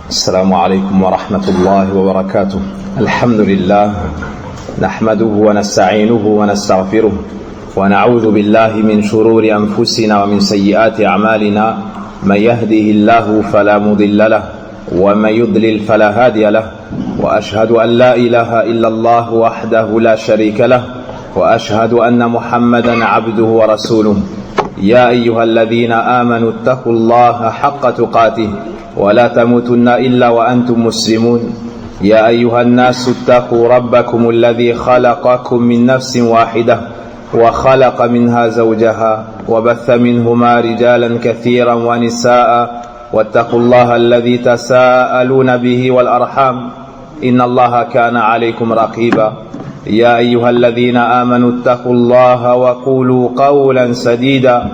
السلام عليكم ورحمة الله وبركاته. الحمد لله نحمده ونستعينه ونستغفره ونعوذ بالله من شرور أنفسنا ومن سيئات أعمالنا. من يهده الله فلا مضل له ومن يضلل فلا هادي له. وأشهد أن لا إله إلا الله وحده لا شريك له وأشهد أن محمدا عبده ورسوله. يا أيها الذين آمنوا اتقوا الله حق تقاته ولا تموتن إلا وأنتم مسلمون. يا أيها الناس اتقوا ربكم الذي خلقكم من نفس واحدة وخلق منها زوجها وبث منهما رجالا كثيرا ونساء واتقوا الله الذي تساءلون به والأرحام إن الله كان عليكم رقيبا. يا أيها الذين آمنوا اتقوا الله وقولوا قولا سديدا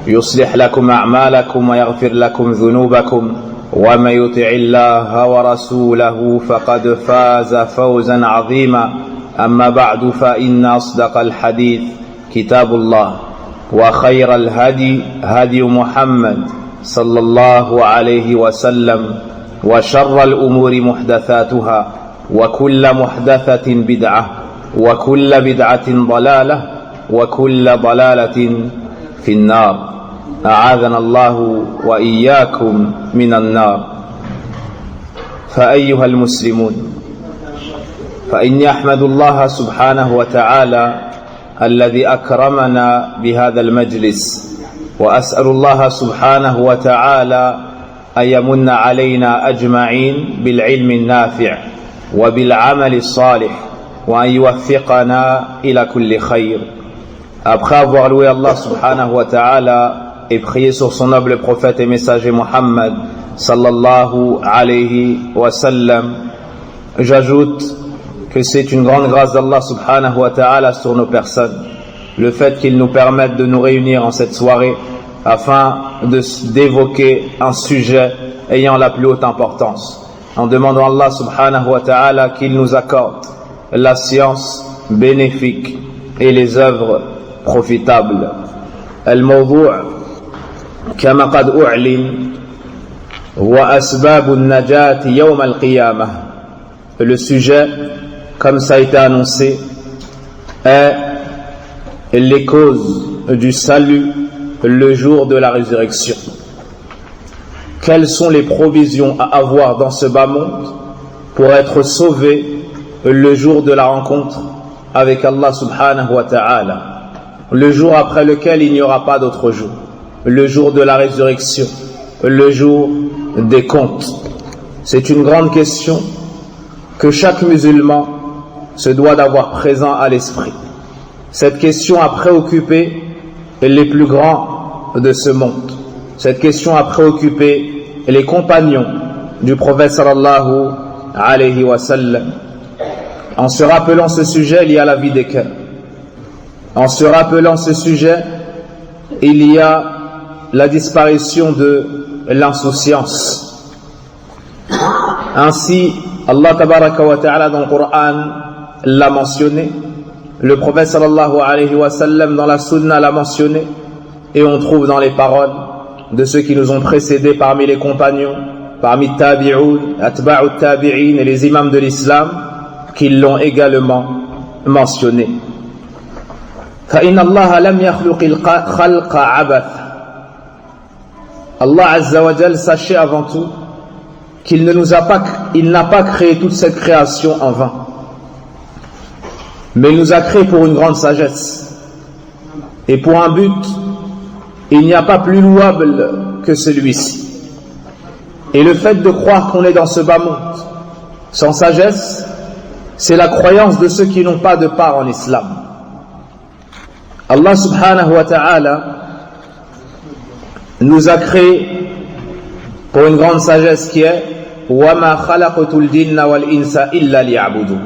يصلح لكم أعمالكم ويغفر لكم ذنوبكم ومن يطع الله ورسوله فقد فاز فوزا عظيما. أما بعد فإن أصدق الحديث كتاب الله وخير الهدي هدي محمد صلى الله عليه وسلم وشر الأمور محدثاتها وكل محدثة بدعة وكل بدعة ضلالة وكل ضلالة في النار. أعاذنا الله وإياكم من النار. فأيها المسلمون، فإني أحمد الله سبحانه وتعالى الذي أكرمنا بهذا المجلس، وأسأل الله سبحانه وتعالى أن يمن علينا أجمعين بالعلم النافع وبالعمل الصالح وأن يوفقنا إلى كل خير. Après avoir loué Allah subhanahu wa ta'ala et prié sur son noble prophète et messager Muhammad sallallahu alayhi wa sallam, j'ajoute que c'est une grande grâce d'Allah subhanahu wa ta'ala sur nos personnes, le fait qu'il nous permette de nous réunir en cette soirée afin d'évoquer un sujet ayant la plus haute importance, en demandant à Allah subhanahu wa ta'ala qu'il nous accorde la science bénéfique et les œuvres profitables. الموضوع كما قد أعلن هو أسباب النجاة يوم القيامة. Le sujet, comme ça a été annoncé, est les causes du salut le jour de la résurrection. Quelles sont les provisions à avoir dans ce bas monde pour être sauvé le jour de la rencontre avec Allah subhanahu wa ta'ala, le jour après lequel il n'y aura pas d'autre jour, le jour de la résurrection, le jour des comptes. C'est une grande question que chaque musulman se doit d'avoir présent à l'esprit. Cette question a préoccupé les plus grands de ce monde. Cette question a préoccupé les compagnons du prophète sallallahu alayhi wa sallam. En se rappelant ce sujet, il y a la vie des cœurs. En se rappelant ce sujet, il y a la disparition de l'insouciance. Ainsi, Allah tabaraka wa ta'ala dans le Coran l'a mentionné, le prophète sallallahu alayhi wa sallam dans la sunna l'a mentionné, et on trouve dans les paroles de ceux qui nous ont précédés parmi les compagnons, parmi tabi'un, atba'u tabi'in et les imams de l'islam, qui l'ont également mentionné. فإن الله لم يخلق الخلق عبث. Allah Azza wa Jal, sachez avant tout qu'il n'a pas créé toute cette création en vain, mais il nous a créé pour une grande sagesse et pour un but. Il n'y a pas plus louable que celui-ci. Et le fait de croire qu'on est dans ce bas monde sans sagesse, c'est la croyance de ceux qui n'ont pas de part en islam. Allah subhanahu wa ta'ala nous a créés pour une grande sagesse qui est وَمَا خَلَقْتُ الْجِنَّ وَالْإِنسَ إِلَّا لِيَعْبُدُونَ.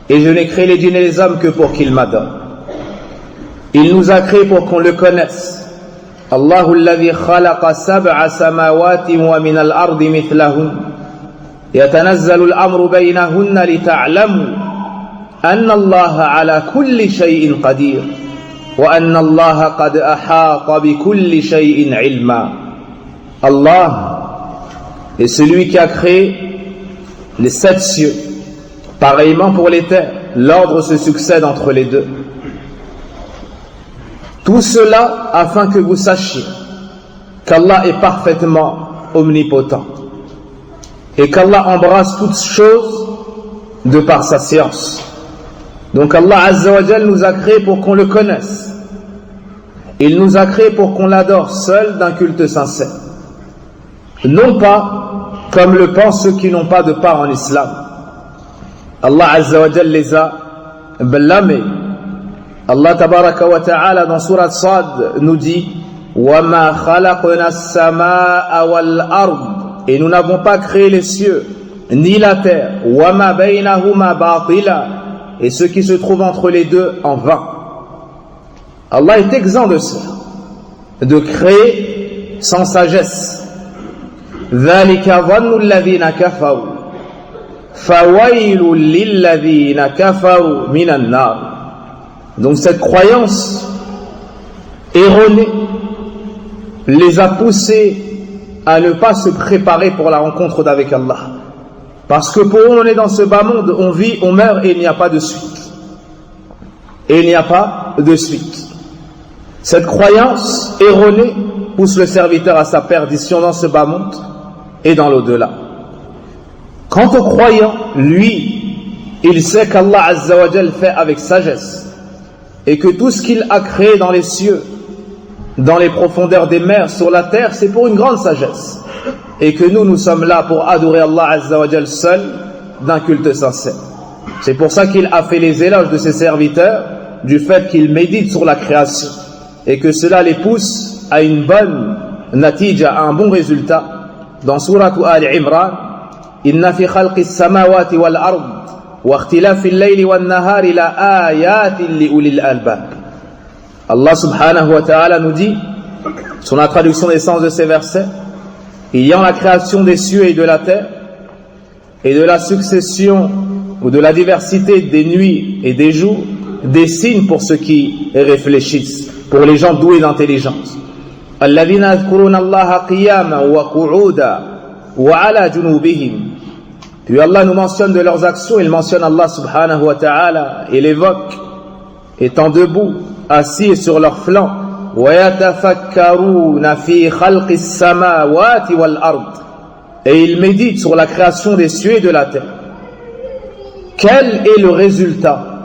Et je n'ai créé les djinns et les hommes que pour qu'ils m'adorent. Il nous a créés pour qu'on le connaisse. الله الذي خلق 7 سماوات ومن الأرض مثلهن يتنزل الأمر بينهن لتعلموا أن الله على كل شيء قدير وأن الله قد أحاط بكل شيء علما. Allah et celui qui a créé les 7 cieux. Pareillement pour les terres, l'ordre se succède entre les deux. Tout cela afin que vous sachiez qu'Allah est parfaitement omnipotent et qu'Allah embrasse toutes choses de par sa science. Donc Allah Azza wa Jal nous a créés pour qu'on le connaisse. Il nous a créés pour qu'on l'adore seul d'un culte sincère. Non pas comme le pensent ceux qui n'ont pas de part en islam. Allah Azza wa Jal les a blâmés. Allah Tabaraka wa Ta'ala dans Surat Sad nous dit وَمَا خَلَقْنَا السَّمَاءَ وَالْأَرْضِ, et nous n'avons pas créé les cieux ni la terre, وَمَا بَيْنَهُمَا بَاطِلًا, et ce qui se trouve entre les deux en vain. Allah est exempt de cela, de créer sans sagesse. ذَلِكَ ظَنُّ الَّذِينَ كَفَرُوا فَوَيْلٌ لِلَّذِينَ كَفَرُوا مِنَ النَّارِ. Donc cette croyance erronée les a poussés à ne pas se préparer pour la rencontre d'avec Allah. Parce que pour eux, on est dans ce bas monde, on vit, on meurt et il n'y a pas de suite. Et il n'y a pas de suite. Cette croyance erronée pousse le serviteur à sa perdition dans ce bas monde et dans l'au-delà. Quant au croyant, lui, il sait qu'Allah Azza wa Jal fait avec sagesse et que tout ce qu'il a créé dans les cieux, dans les profondeurs des mers, sur la terre, c'est pour une grande sagesse. Et que nous sommes là pour adorer Allah Azza wa Jal seul, d'un culte sincère. C'est pour ça qu'il a fait les éloges de ses serviteurs, du fait qu'ils méditent sur la création, et que cela les pousse à une bonne natija, à un bon résultat. Dans Surat Al-Imran, Inna fi khalqis samawati wal ard, wa ikhtilafil layli wan nahari la ayatin li ulil albab. Allah subhanahu wa ta'ala nous dit, sur la traduction des sens de ces versets, il y a en la création des cieux et de la terre, et de la succession ou de la diversité des nuits et des jours, des signes pour ceux qui réfléchissent, pour les gens doués d'intelligence. Alladhina yadhkuruna Allaha qiyaman wa qu'udan wa ala junubihim. Puis Allah nous mentionne de leurs actions, il mentionne Allah subhanahu wa ta'ala et l'évoque étant debout, assis sur leurs flancs. وَيَتَفَكَّرُونَ فِي خَلْقِ السَّمَاوَاتِ وَالْأَرْضِ, et ils méditent sur la création des cieux et de la terre. Quel est le résultat?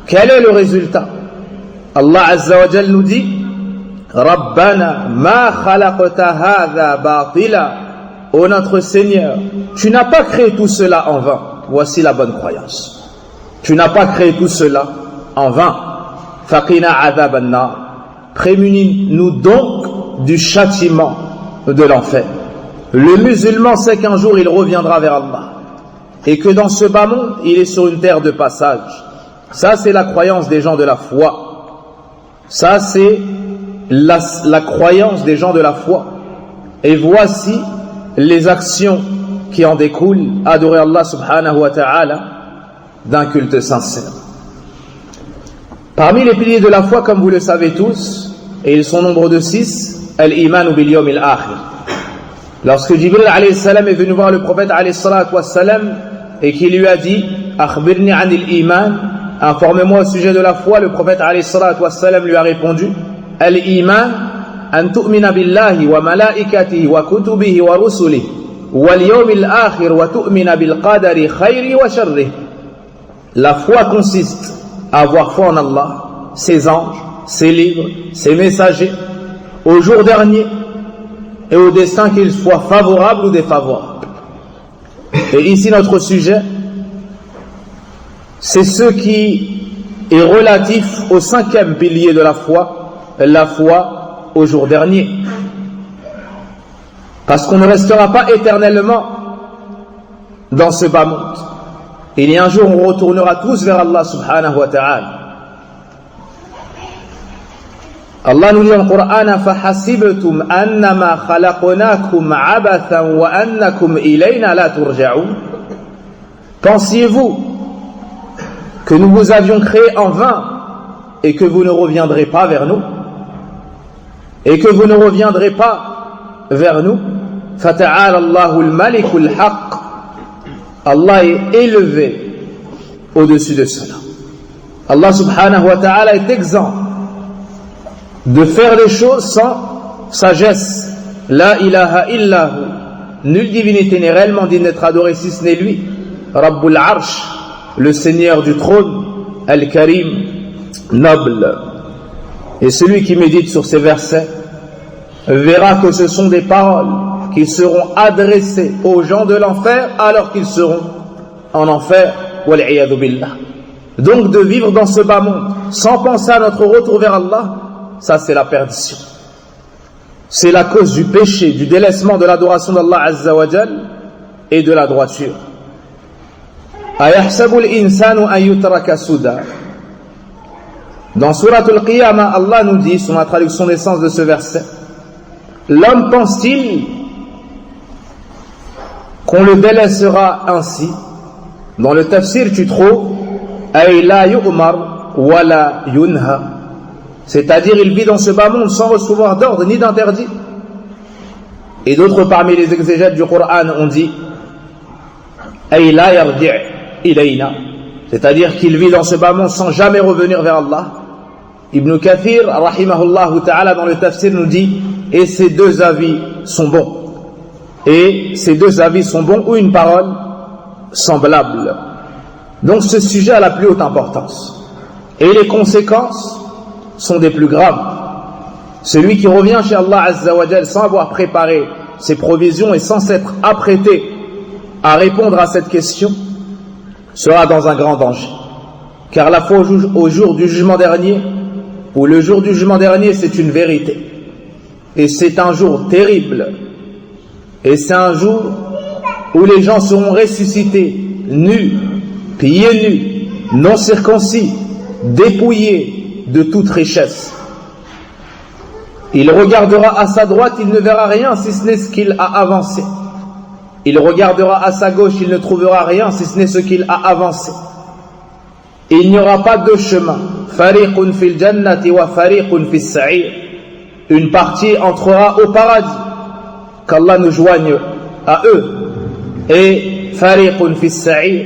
Quel est le résultat? Allah Azza wa Jal nous dit رَبَّنَا مَا خَلَقْتَ هَذَا بَاطِلًا, ô notre Seigneur, tu n'as pas créé tout cela en vain. Voici la bonne croyance. Tu n'as pas créé tout cela en vain. فَقِنَا عَذَابَ النَّارِ, prémunis-nous donc du châtiment de l'enfer. Le musulman sait qu'un jour il reviendra vers Allah et que dans ce bas monde il est sur une terre de passage. Ça c'est la croyance des gens de la foi. Ça c'est la croyance des gens de la foi. Et voici les actions qui en découlent: adorer Allah subhanahu wa ta'ala d'un culte sincère. Parmi les piliers de la foi, comme vous le savez tous, et ils sont nombre de 6, al-iman bil yawm al-akhir. Lorsque Jibril alayhi salam est venu voir le prophète alayhi salatu wassalam et qu'il lui a dit akhbirni anil iman, informez-moi au sujet de la foi, le prophète alayhi salatu wassalam lui a répondu al-iman an tu'mina billahi wa malaikatihi wa kutubihi wa rusulihi wal yawm al-akhir wa tu'mina bil qadari khayri wa sharrihi. La foi consiste à avoir foi en Allah, ses anges, ses livres, ses messagers, au jour dernier et au destin, qu'il soit favorable ou défavorable. Et ici notre sujet, c'est ce qui est relatif au 5e pilier de la foi au jour dernier. Parce qu'on ne restera pas éternellement dans ce bas monde. Il y a un jour où on retournera tous vers Allah subhanahu wa ta'ala. Allah nous dit dans le Coran فَحَسِبْتُمْ أَنَّمَا خَلَقْنَاكُمْ عَبَثًا وَأَنَّكُمْ إِلَيْنَا لَا تُرْجَعُونَ. Pensiez-vous que nous vous avions créé en vain et que vous ne reviendrez pas vers nous? Et que vous ne reviendrez pas vers nous? فَتَعَالَى اللَّهُ الْمَلِكُ الْحَقِّ. Allah est élevé au-dessus de cela. Allah subhanahu wa ta'ala est exempt de faire les choses sans sagesse. La ilaha illahu. Nulle divinité n'est réellement digne d'être adorée si ce n'est lui. Rabbul Arsh, le Seigneur du trône, Al-Karim, noble. Et celui qui médite sur ces versets verra que ce sont des paroles qui seront adressées aux gens de l'enfer alors qu'ils seront en enfer. Wal-'iyadhu billah. Donc de vivre dans ce bas monde sans penser à notre retour vers Allah, ça c'est la perdition. C'est la cause du péché, du délaissement de l'adoration d'Allah Azza wa Jal et de la droiture. Ayahsabu al-insanu an yutraka suda. Dans Surat Al-Qiyamah, Allah nous dit, sur la traduction des sens de ce verset, l'homme pense-t-il qu'on le délaissera ainsi? Dans le tafsir, tu trouves ay la yu'mar wa la yunha, c'est-à-dire il vit dans ce bas monde sans recevoir d'ordre ni d'interdit. Et d'autres parmi les exégètes du Coran ont dit ay la yarji' ilayna, c'est-à-dire qu'il vit dans ce bas monde sans jamais revenir vers Allah. Ibn Kathir rahimahullah ta'ala dans le tafsir nous dit et ces deux avis sont bons, et ces deux avis sont bons, ou une parole semblable. Donc ce sujet a la plus haute importance et les conséquences sont des plus graves. Celui qui revient chez Allah Azza wa Jal sans avoir préparé ses provisions et sans s'être apprêté à répondre à cette question sera dans un grand danger, car la foi au jour du jugement dernier, ou le jour du jugement dernier, c'est une vérité, et c'est un jour terrible, et c'est un jour où les gens seront ressuscités nus, pieds nus, non circoncis, dépouillés de toute richesse. Il regardera à sa droite, il ne verra rien si ce n'est ce qu'il a avancé. Il regardera à sa gauche, il ne trouvera rien si ce n'est ce qu'il a avancé. Il n'y aura pas deux chemins. Fariqun fil jannati wa fariqun fis sa'ir. Une partie entrera au paradis, qu'Allah nous joigne à eux. Et fariqun fis sa'ir,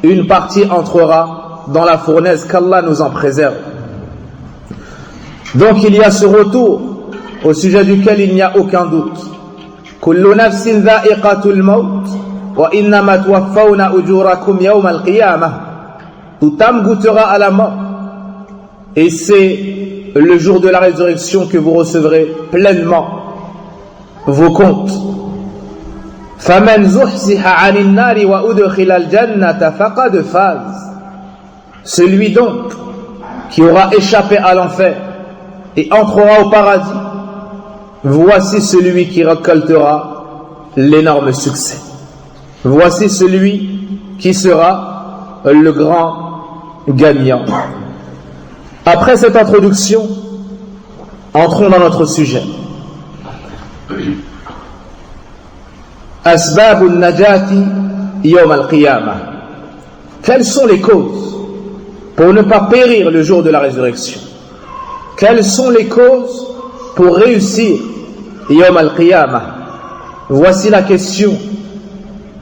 une partie entrera dans la fournaise, qu'Allah nous en préserve. Donc il y a ce retour au sujet duquel il n'y a aucun doute. Kullu nafsin dha'iqatul maut wa innama tuwaffawna ujurakum yawm al-qiyamah. Toute âme goûtera à la mort, et c'est le jour de la résurrection que vous recevrez pleinement vos comptes. Faman zuhziha 'anil nari wa udkhila al-jannata faqad faz. Celui donc qui aura échappé à l'enfer et entrera au paradis, voici celui qui récoltera l'énorme succès. Voici celui qui sera le grand gagnant. Après cette introduction, entrons dans notre sujet. Asbab al-najati yawm al-qiyamah. Quelles sont les causes pour ne pas périr le jour de la résurrection? Quelles sont les causes pour réussir yawm al-qiyamah? Voici la question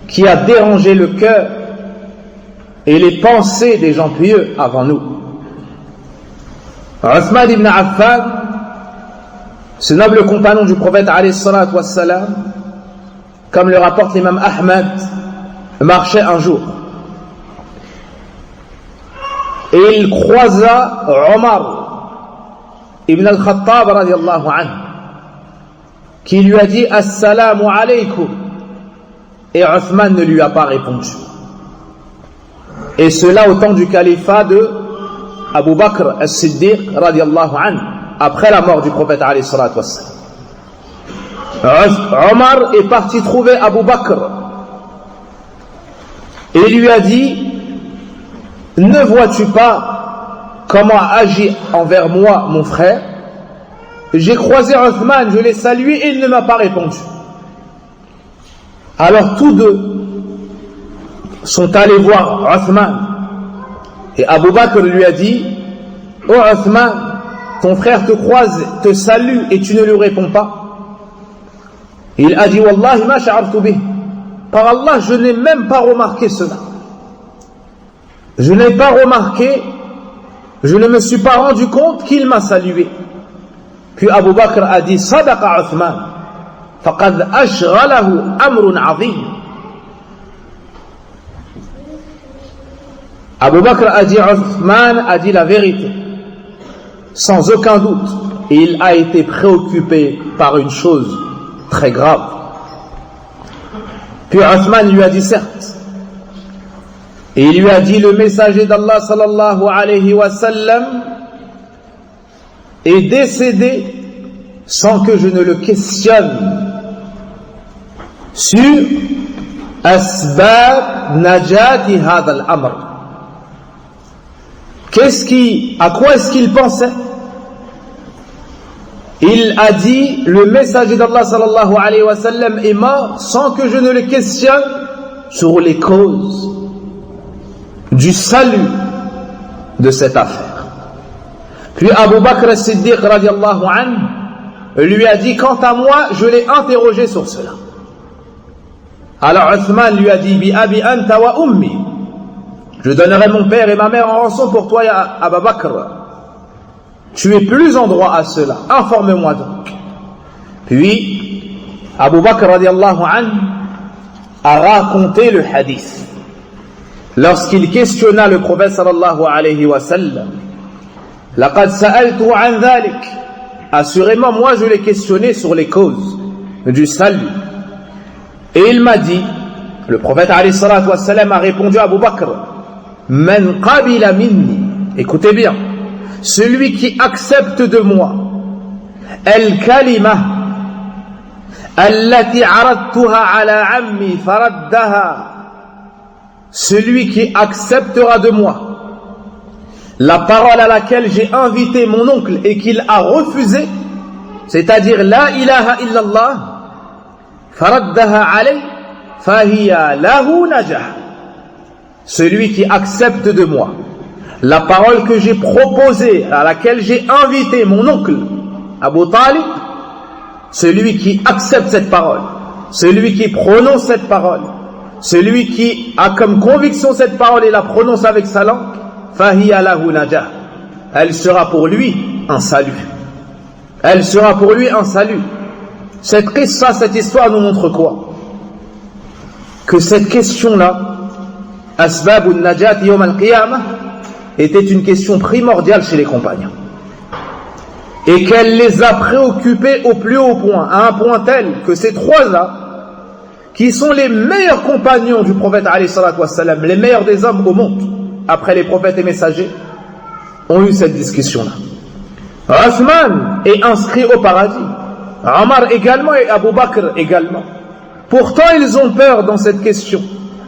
qui a dérangé le cœur et les pensées des gens pieux avant nous. Uthman ibn Affan, ce noble compagnon du prophète alayhi salatu wassalam, comme le rapporte l'imam Ahmad, marchait un jour et il croisa Omar ibn al-Khattab radiyallahu anhu qui lui a dit assalamu alaykum, et Uthman ne lui a pas répondu. Et cela au temps du califat de Abu Bakr as-Siddiq radiyallahu anhu, après la mort du prophète alayhi salatu wassalam. Omar est parti trouver Abu Bakr et lui a dit: ne vois-tu pas comment agit envers moi mon frère? J'ai croisé Uthman, je l'ai salué et il ne m'a pas répondu. Alors tous deux sont allés voir Uthman et Abu Bakr lui a dit: oh Uthman, ton frère te croise, te salue et tu ne lui réponds pas. Il a dit Wallahi ma sha'artu bih. Par Allah, je n'ai même pas remarqué cela. Je n'ai pas remarqué, je ne me suis pas rendu compte qu'il m'a salué. Puis Abu Bakr a dit Sadaqa Uthman, faqad ashghalahu amrun azim. Abu Bakr a dit Uthman a dit la vérité, sans aucun doute. Il a été préoccupé par une chose très grave. Puis Uthman lui a dit certes. Et il lui a dit le messager d'Allah sallallahu alayhi wa sallam est décédé sans que je ne le questionne sur asbab najati hadha al-amr. À quoi est-ce qu'il pensait? Il a dit le messager d'Allah sallallahu alayhi wa sallam est mort sans que je ne le questionne sur les causes du salut de cette affaire. Puis Abu Bakr as-Siddiq radiallahu anhu lui a dit quant à moi je l'ai interrogé sur cela. Alors Uthman lui a dit bi abi anta wa ummi, je donnerai mon père et ma mère en rançon pour toi ya Abu Bakr. Tu es plus en droit à cela, informe-moi donc. Puis Abu Bakr radiallahu anhu a raconté le hadith lorsqu'il questionna le prophète sallallahu alayhi wa sallam. Laqad sa'altuhu an dhalik, assurément moi je l'ai questionné sur les causes du salut. Et il m'a dit, le prophète alayhi salatu wa sallam a répondu à Abu Bakr, man qabila minni, écoutez bien, celui qui accepte de moi al-kalima allati aradtuha ala ammi faraddaha, celui qui acceptera de moi la parole à laquelle j'ai invité mon oncle et qu'il a refusé, c'est-à-dire la ilaha illallah, faraddaha alay fahiya lahu najah, celui qui accepte de moi la parole que j'ai proposée, à laquelle j'ai invité mon oncle Abu Talib, celui qui accepte cette parole, celui qui prononce cette parole, celui qui a comme conviction cette parole et la prononce avec sa langue, fahiya lahu najah, elle sera pour lui un salut. Elle sera pour lui un salut. Cette qissa, cette histoire nous montre quoi? Que cette question-là, asbabun najat yawm al-qiyamah, était une question primordiale chez les compagnons. Et qu'elle les a préoccupés au plus haut point, à un point tel que ces trois-là, qui sont les meilleurs compagnons du prophète alayhi salatu wassalam, les meilleurs des hommes au monde, après les prophètes et messagers, ont eu cette discussion-là. Uthman est inscrit au paradis, Omar également et Abu Bakr également. Pourtant ils ont peur dans cette question.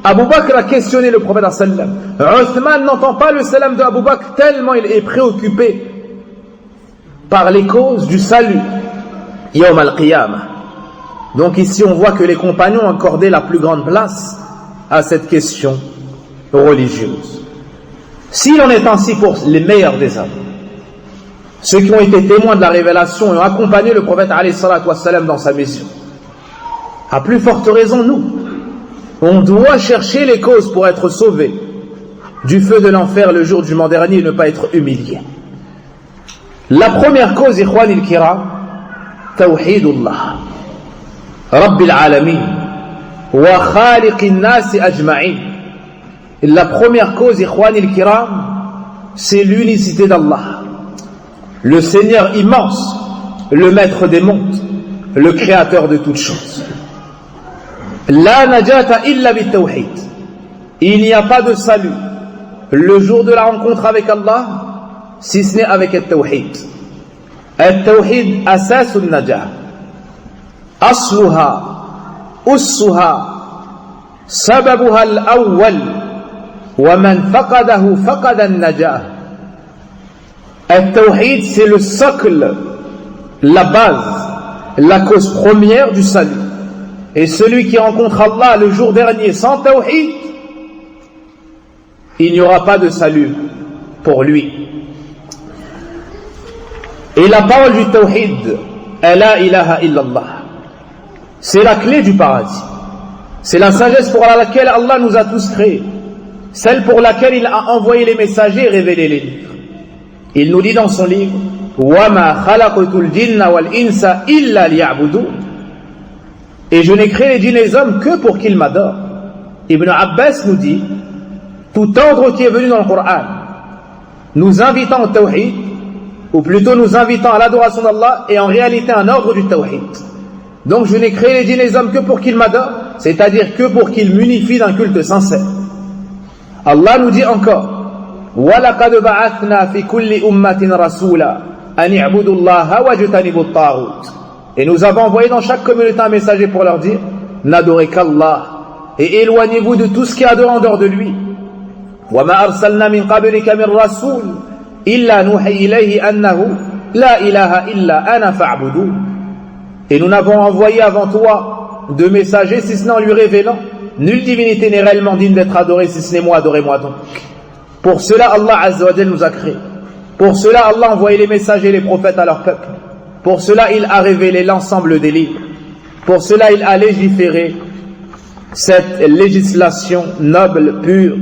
Abu Bakr a questionné le prophète sallam. Uthman n'entend pas le salam de Abu Bakr tellement il est préoccupé par les causes du salut Yawm al-Qiyamah. Donc ici on voit que les compagnons accordaient la plus grande place à cette question religieuse. S'il en est ainsi pour les meilleurs des hommes, ceux qui ont été témoins de la révélation et ont accompagné le prophète alayhi salatu wassalam dans sa mission, à plus forte raison nous, on doit chercher les causes pour être sauvés du feu de l'enfer le jour du jugement dernier et ne pas être humilié. La première cause, ikhwani al-kiram, tawhidullah rabbil alamin wa khaliqin nasi ajma'in. La première cause, ikhwani al-kiram, c'est l'unicité d'Allah, le Seigneur immense, le maître des mondes, le créateur de toutes choses. La najata illa bit tawhid. Il n'y a pas de salut le jour de la rencontre avec Allah si ce n'est avec le tawhid. Le tawhid asasun najah, asluha, ussuha, sababuha al-awwal, wa man faqadahu faqada an-najah. Le tawhid, c'est le socle, la base, la cause première du salut. Et celui qui rencontre Allah le jour dernier sans tawhid, il n'y aura pas de salut pour lui. Et la parole du tawhid, la ilaha illallah, C'est la clé du paradis. C'est la sagesse pour laquelle Allah nous a tous créés. Celle pour laquelle il a envoyé les messagers et révélé les livres. Il nous dit dans son livre وَمَا خَلَقْتُ الْجِنَّ وَالْإِنسَ إِلَّا لِيَعْبُدُونَ. Et je n'ai créé les djinns et les hommes que pour qu'ils m'adorent. Ibn Abbas nous dit, tout ordre qui est venu dans le Coran, nous invitant au tawhid, ou plutôt nous invitant à l'adoration d'Allah, est en réalité un ordre du tawhid. Donc je n'ai créé les djinns et les hommes que pour qu'ils m'adorent, c'est-à-dire que pour qu'ils m'unifient d'un culte sincère. Allah nous dit encore, وَلَقَدْ بَعَثْنَا فِي كُلِّ أُمَّةٍ رَسُولًا أَنِ اعْبُدُوا اللَّهَ وَاجْتَنِبُوا الطَّاغُوتَ. Et nous avons envoyé dans chaque communauté un messager pour leur dire, n'adorez qu'Allah et éloignez-vous de tout ce qui est adoré en dehors de lui. وَمَا أَرْسَلْنَا مِنْ قَبْلِكَ مِنْ رَسُولٍ إِلَّا نُوحِي إِلَيْهِ أَنَّهُ لَا إِلَهَ إِلَّا أَنَا فَاعْبُدُونِ. Et nous n'avons envoyé avant toi de messagers si ce n'est en lui révélant, nulle divinité n'est réellement digne d'être adorée si ce n'est moi, adorez-moi donc. Pour cela Allah Azza wa Jal nous a créés. Pour cela Allah a envoyé les messagers et les prophètes à leur peuple. Pour cela il a révélé l'ensemble des livres. Pour cela il a légiféré cette législation noble, pure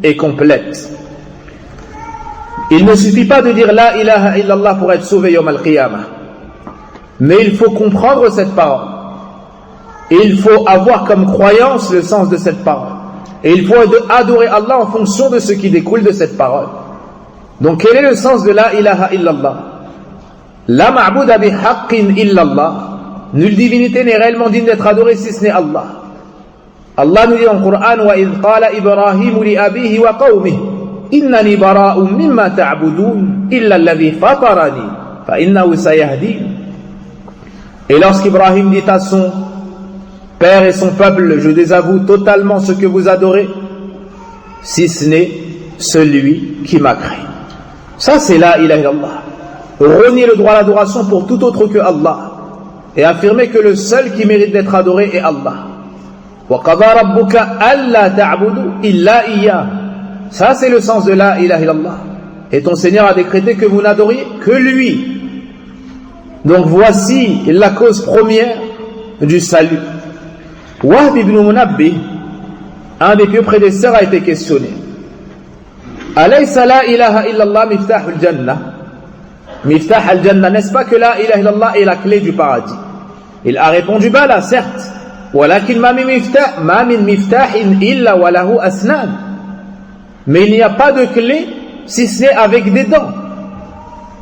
et complète. Il ne suffit pas de dire la ilaha illallah pour être sauvé yawm al-qiyamah. Mais il faut comprendre cette parole. Et il faut avoir comme croyance le sens de cette parole. Et il faut adorer Allah en fonction de ce qui découle de cette parole. Donc quel est le sens de la ilaha illallah? La ma'bouda bihaqqin illallah. Nulle divinité n'est réellement digne d'être adorée si ce n'est Allah. Allah nous dit dans le Coran وَإِذْ قَالَ إِبْرَاهِيمُ لِأَبِيهِ وَقَوْمِهِ إِنَّنِي بَرَاءٌ مِّمَّا تَعْبُدُونَ إِلَّا الَّذِي فَطَرَنِي فَإِنَّهُ سَيَهْدِينِ. Et lorsqu'Ibrahim dit à son père et son peuple, je désavoue totalement ce que vous adorez, si ce n'est celui qui m'a créé. Ça c'est la ilaha illallah. Renier le droit à l'adoration pour tout autre que Allah et affirmer que le seul qui mérite d'être adoré est Allah. وَقَضَى رَبُّكَ أَلَّا تَعْبُدُوا إِلَّا إِيَّاهُ. Ça c'est le sens de la ilaha illallah. Et ton Seigneur a décrété que vous n'adoriez que lui. Donc voici la cause première du salut. Wahb ibn Munabbih, un des pieux prédécesseurs, a été questionné. Alaysa la ilaha illallah miftah al-jannah? Miftah al-jannah, n'est-ce pas que la ilaha illallah est la clé du paradis? Il a répondu bala, certes. Walakin ma min miftahin illa wa lahu asnan. Mais il n'y a pas de clé si ce n'est avec des dents.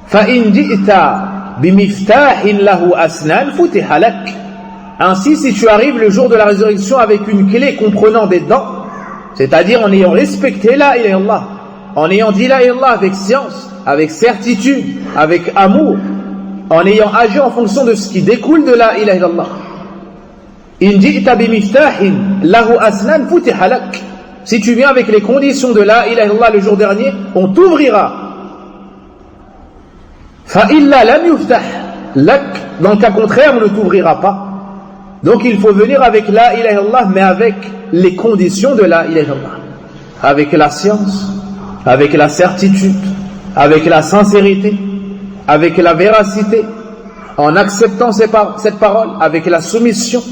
Fa in ji'ta bimiftahin lahu asnan futiha lak. Ainsi, si tu arrives le jour de la résurrection avec une clé comprenant des dents, c'est-à-dire en ayant respecté la ilaha illallah, en ayant dit la ilaha illallah avec science, avec certitude, avec amour, en ayant agi en fonction de ce qui découle de la ilaha illallah. In ji'ta bimiftahin lahu asnan futiha lak. Si tu viens avec les conditions de la ilaha illallah le jour dernier, on t'ouvrira. Fa illa lam yuftah lak. Dans le cas contraire, on ne t'ouvrira pas. Donc il faut venir avec la ilaha illallah, mais avec les conditions de la ilaha illallah. Avec la science, avec la certitude, avec la sincérité, avec la véracité, en acceptant cette parole, avec la soumission.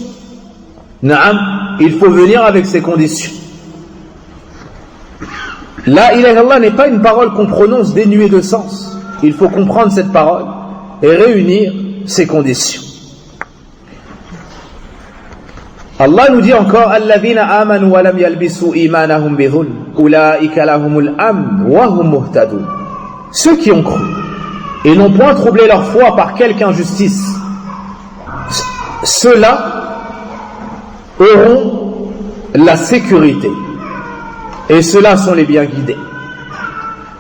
Naam, il faut venir avec ces conditions. La ilaha illallah n'est pas une parole qu'on prononce dénuée de sens. Il faut comprendre cette parole et réunir ces conditions. Allah nous dit encore الذين آمنوا ولم يلبسوا إيمانهم بظلم أولئك لهم الأمن وهم مهتدون. Ceux qui ont cru et n'ont point troublé leur foi par quelque injustice, ceux-là auront la sécurité et ceux-là sont les bien guidés.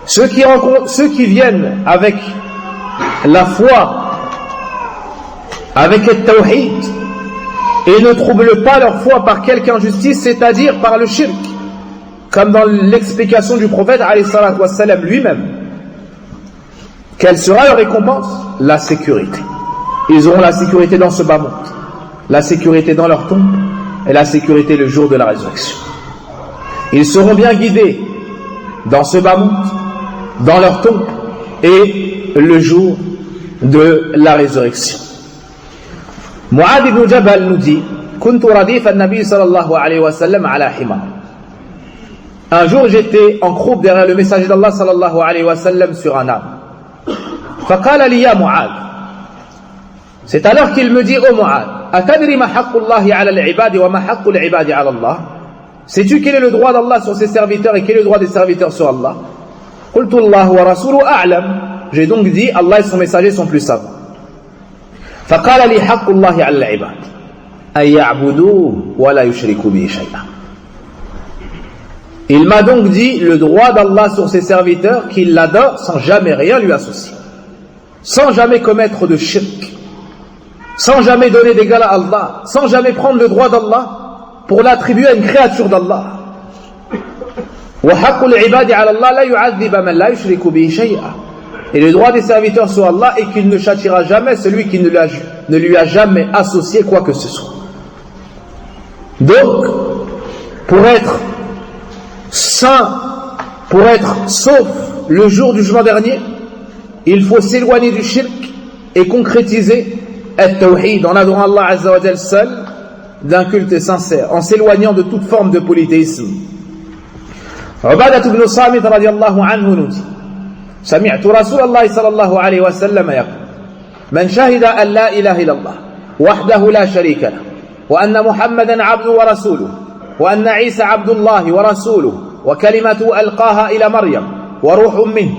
Ceux qui viennent avec la foi, avec le tawhid, et ne troublent pas leur foi par quelque injustice, c'est-à-dire par le shirk, comme dans l'explication du prophète alayhi salatu wassalam lui-même. Quelle sera leur récompense? La sécurité. Ils auront la sécurité dans ce bas monde, la sécurité dans leur tombe et la sécurité le jour de la résurrection. Ils seront bien guidés dans ce bas monde, dans leur tombe et le jour de la résurrection. Mu'adh ibn Jabal nous dit كنت رديف النبي صلى الله عليه وسلم على حمار. Un jour j'étais en croupe derrière le messager d'Allah صلى الله عليه وسلم sur un âne. فقال لي يا معاذ, c'est alors qu'il me dit, ô Mu'adh, أتدري ما حق الله على العباد وما حق العباد على الله? Sais-tu quel est le droit d'Allah sur ses serviteurs et quel est le droit des serviteurs sur Allah? قلت الله ورسوله أعلم. J'ai donc dit, Allah et son messager sont plus savants. فقال لي حق الله على العباد أن يعبدوه ولا يشركوا به شيئا. Il m'a donc dit le droit d'Allah sur ses serviteurs, qu'ils l'adorent sans jamais rien lui associer, sans jamais commettre de shirk, sans jamais donner d'égal à Allah, sans jamais prendre le droit d'Allah pour l'attribuer à une créature d'Allah. Et le droit des serviteurs sur Allah est qu'il ne châtiera jamais celui qui ne lui a jamais associé quoi que ce soit. Donc, pour être saint, pour être sauf le jour du jugement dernier, il faut s'éloigner du shirk et concrétiser at-tawhid en adorant Allah Azza wa Jal seul d'un culte sincère, en s'éloignant de toute forme de polythéisme. Ubadah ibn Samit radiyallahu anhu nous dit سمعت رسول الله صلى الله عليه وسلم يقول من شهد أن لا إله إلا الله وحده لا شريك له وأن محمدا عبده ورسوله وأن عيسى عبد الله ورسوله وكلمته ألقاها إلى مريم وروح منه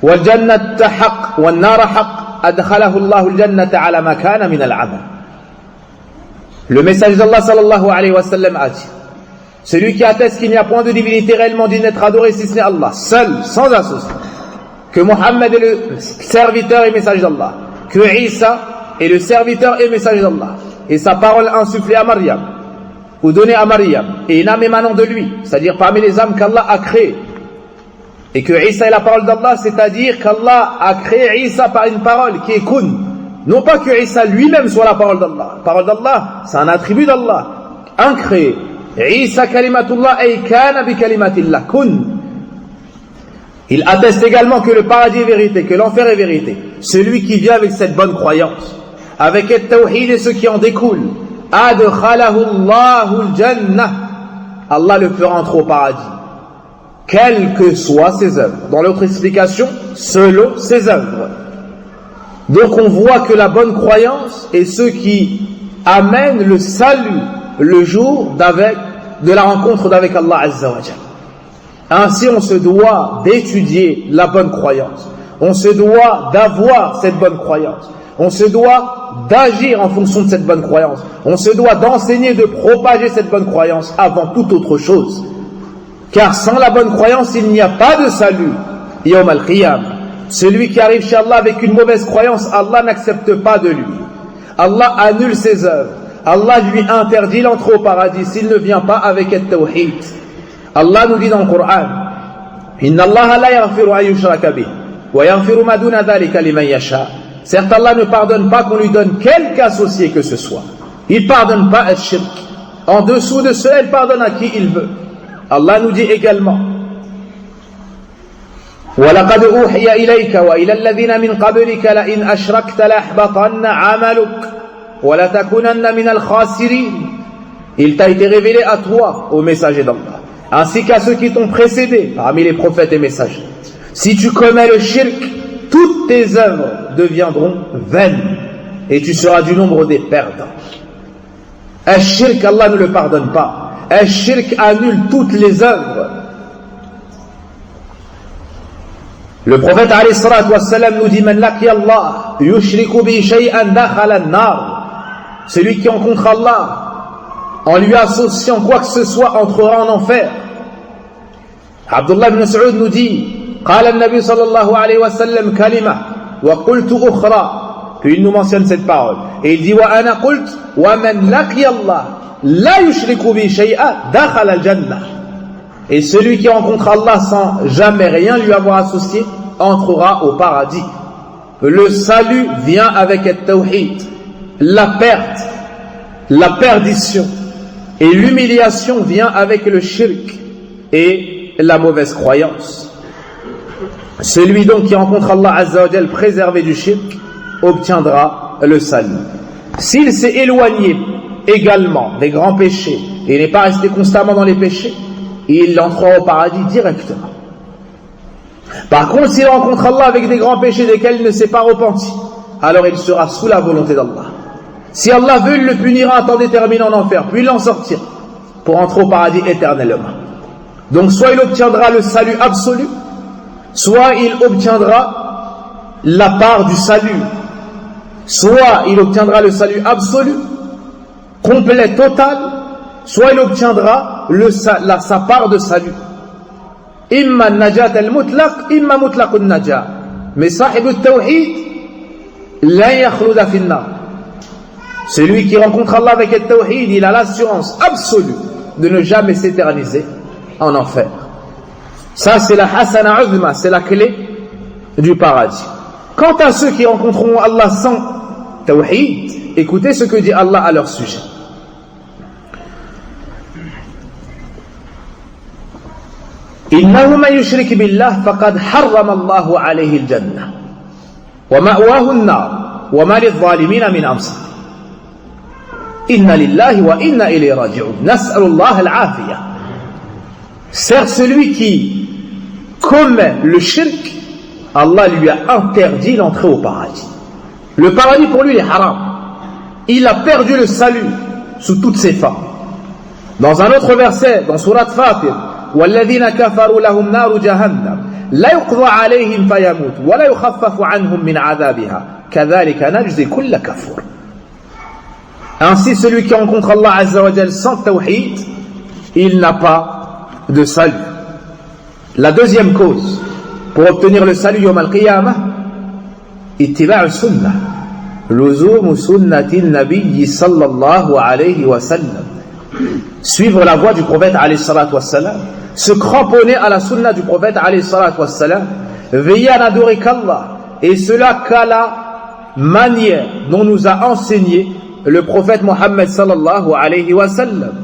والجنة حق والنار حق أدخله الله الجنة على ما كان من العمل. Le message d'Allah sallallahu alayhi wa sallam a dit, celui qui atteste qu'il n'y a point de divinité réellement digne d'être adoré si ce n'est Allah, seul, sans associé, que Mohammed est le serviteur et messager d'Allah, que Isa est le serviteur et messager d'Allah, et sa parole insufflée à Maryam, ou donnée à Maryam, et une âme émanant de lui, c'est-à-dire parmi les âmes qu'Allah a créées, et que Isa est la parole d'Allah, c'est-à-dire qu'Allah a créé Isa par une parole qui est kun. Non pas que Isa lui-même soit la parole d'Allah. La parole d'Allah, c'est un attribut d'Allah, incréé. Isa kalimatullah ay kana bi kalimatillah, kun. Il atteste également que le paradis est vérité, que l'enfer est vérité. Celui qui vient avec cette bonne croyance, avec le tawhid et ce qui en découle, adkhalahu Allahu al-jannah, Allah le fera entrer au paradis, quelles que soient ses œuvres. Dans l'autre explication, selon ses œuvres. Donc on voit que la bonne croyance est ce qui amène le salut le jour de la rencontre d'avec Allah Azza wa Jal. Ainsi on se doit d'étudier la bonne croyance, on se doit d'avoir cette bonne croyance, on se doit d'agir en fonction de cette bonne croyance, on se doit d'enseigner, de propager cette bonne croyance avant toute autre chose, car sans la bonne croyance il n'y a pas de salut Yawm al-Qiyamah. Celui qui arrive chez Allah avec une mauvaise croyance, Allah n'accepte pas de lui, Allah annule ses œuvres, Allah lui interdit l'entrée au paradis s'il ne vient pas avec le tawhid. Allah nous dit dans le Coran, Inna Allah la yaghfiru an yushraka bih wa yaghfiru ma duna dhalika liman yasha. Certes, Allah ne pardonne pas qu'on lui donne quelque associé que ce soit. Il pardonne pas al-shirk. En dessous de cela, il pardonne à qui il veut. Allah nous dit également, وَلَقَدْ أُوحِيَ إِلَيْكَ وَإِلَى الَّذِينَ مِنْ قَبْلِكَ لَئِنْ أَشْرَكْتَ لَيَحْبَطَنَّ عَمَلُكَ وَلَتَكُونَنَّ مِنَ الْخَاسِرِينَ. Il t'a été révélé à toi, ô messager d'Allah, ainsi qu'à ceux qui t'ont précédé parmi les prophètes et messagers. Si tu commets le shirk, toutes tes œuvres deviendront vaines et tu seras du nombre des perdants. Un shirk, Allah ne le pardonne pas. Un shirk annule toutes les œuvres. Le prophète alayhi salatu wassalam nous dit Man laqi Allah yushriku bi shay'an dakhala an-nar. Celui qui rencontre Allah en lui associant quoi que ce soit entrera en enfer. Abdullah ibn Mas'ud nous dit قال النبي صلى الله عليه وسلم كلمة وقلت أخرى. Puis il nous mentionne cette parole et il dit وأنا قلت ومن لقي الله لا يشرك به شيئا دخل الجنة. Et celui qui rencontre Allah sans jamais rien lui avoir associé entrera au paradis. Le salut vient avec le tawhid. La perte, la perdition et l'humiliation vient avec le shirk et la mauvaise croyance. Celui donc qui rencontre Allah Azza wa Jal préservé du shirk obtiendra le salut. s'il s'est éloigné également des grands péchés et n'est pas resté constamment dans les péchés, il entrera au paradis directement. Par contre, s'il rencontre Allah avec des grands péchés desquels il ne s'est pas repenti, alors il sera sous la volonté d'Allah. Si Allah veut, il le punira un temps déterminé en enfer, puis il l'en sortira pour entrer au paradis éternellement. Donc soit il obtiendra le salut absolu, soit il obtiendra la part du salut. Soit il obtiendra le salut absolu, complet, total, soit il obtiendra sa part de salut. Imma najat al-mutlaq, imma mutlaq al-najat. Mais sahib al-tawhid, la yakhluda fi an-nar. Celui qui rencontre Allah avec le tawhid, il a l'assurance absolue de ne jamais s'éterniser en enfer. Ça, c'est la hasana uzma, c'est la clé du paradis. Quant à ceux qui rencontreront Allah sans tawhid, écoutez ce que dit Allah à leur sujet. إنه من يشرك بالله فقد حرم الله عليه الجنة ومأواه النار وما للظالمين من أنصار إن لله وإنا إليه راجعون نسأل الله العافية. Certes, celui qui commet le shirk, Allah lui a interdit l'entrée au paradis. Le paradis pour lui il est haram. Il a perdu le salut sous toutes ses formes. Dans un autre verset, dans Surat Fatir, والذين كفروا لهم نار جهنم لا يقضى عليهم فيموت ولا يخفف عنهم من عذابها كذلك نجزي كل كفور. Ainsi, celui qui rencontre Allah Azza wa Jal sans tawhid, il n'a pas de salut. La deuxième cause pour obtenir le salut yawm al-qiyamah, ittiba' al-sunnah, luzum sunnati an-nabiy sallallahu alayhi wa sallam, suivre la voie du prophète alayhi salatu wa sallam, se cramponner à la sunna du prophète alayhi salatu wa sallam, veiller à n'adorer qu'Allah, et cela qu'à la manière dont nous a enseigné le prophète Mohammed sallallahu alayhi wa sallam.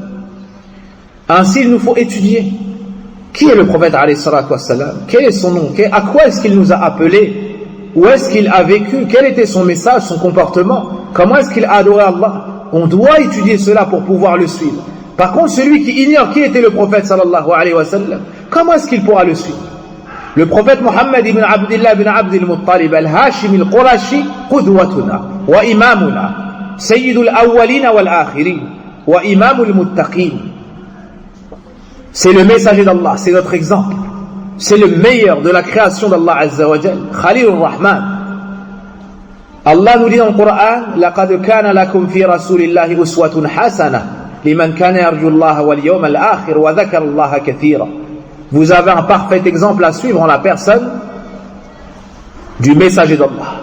Ainsi, il nous faut étudier qui est le prophète alayhi salatu wa sallam, quel est son nom, à quoi est-ce qu'il nous a appelés, où est-ce qu'il a vécu, quel était son message, son comportement, comment est-ce qu'il a adoré Allah. On doit étudier cela pour pouvoir le suivre. Par contre, celui qui ignore qui était le prophète sallallahu alayhi wa sallam, comment est-ce qu'il pourra le suivre? Le prophète Muhammad ibn Abdullah ibn Abdul Muttalib al-Hashimi al-Qurashi qudwatuna wa imamuna sayyidul awwalina wal akhirin wa imamul muttaqin. C'est le messager d'Allah, c'est notre exemple. C'est le meilleur de la création d'Allah Azza wa Jal, Khalilur Rahman. Allah nous dit dans le Coran, laqad kana lakum fi rasulillahi uswatun hasana liman kana yarju Allah wal yawm al-akhir wa dhakara Allah kathira. Vous avez un parfait exemple à suivre en la personne du messager d'Allah.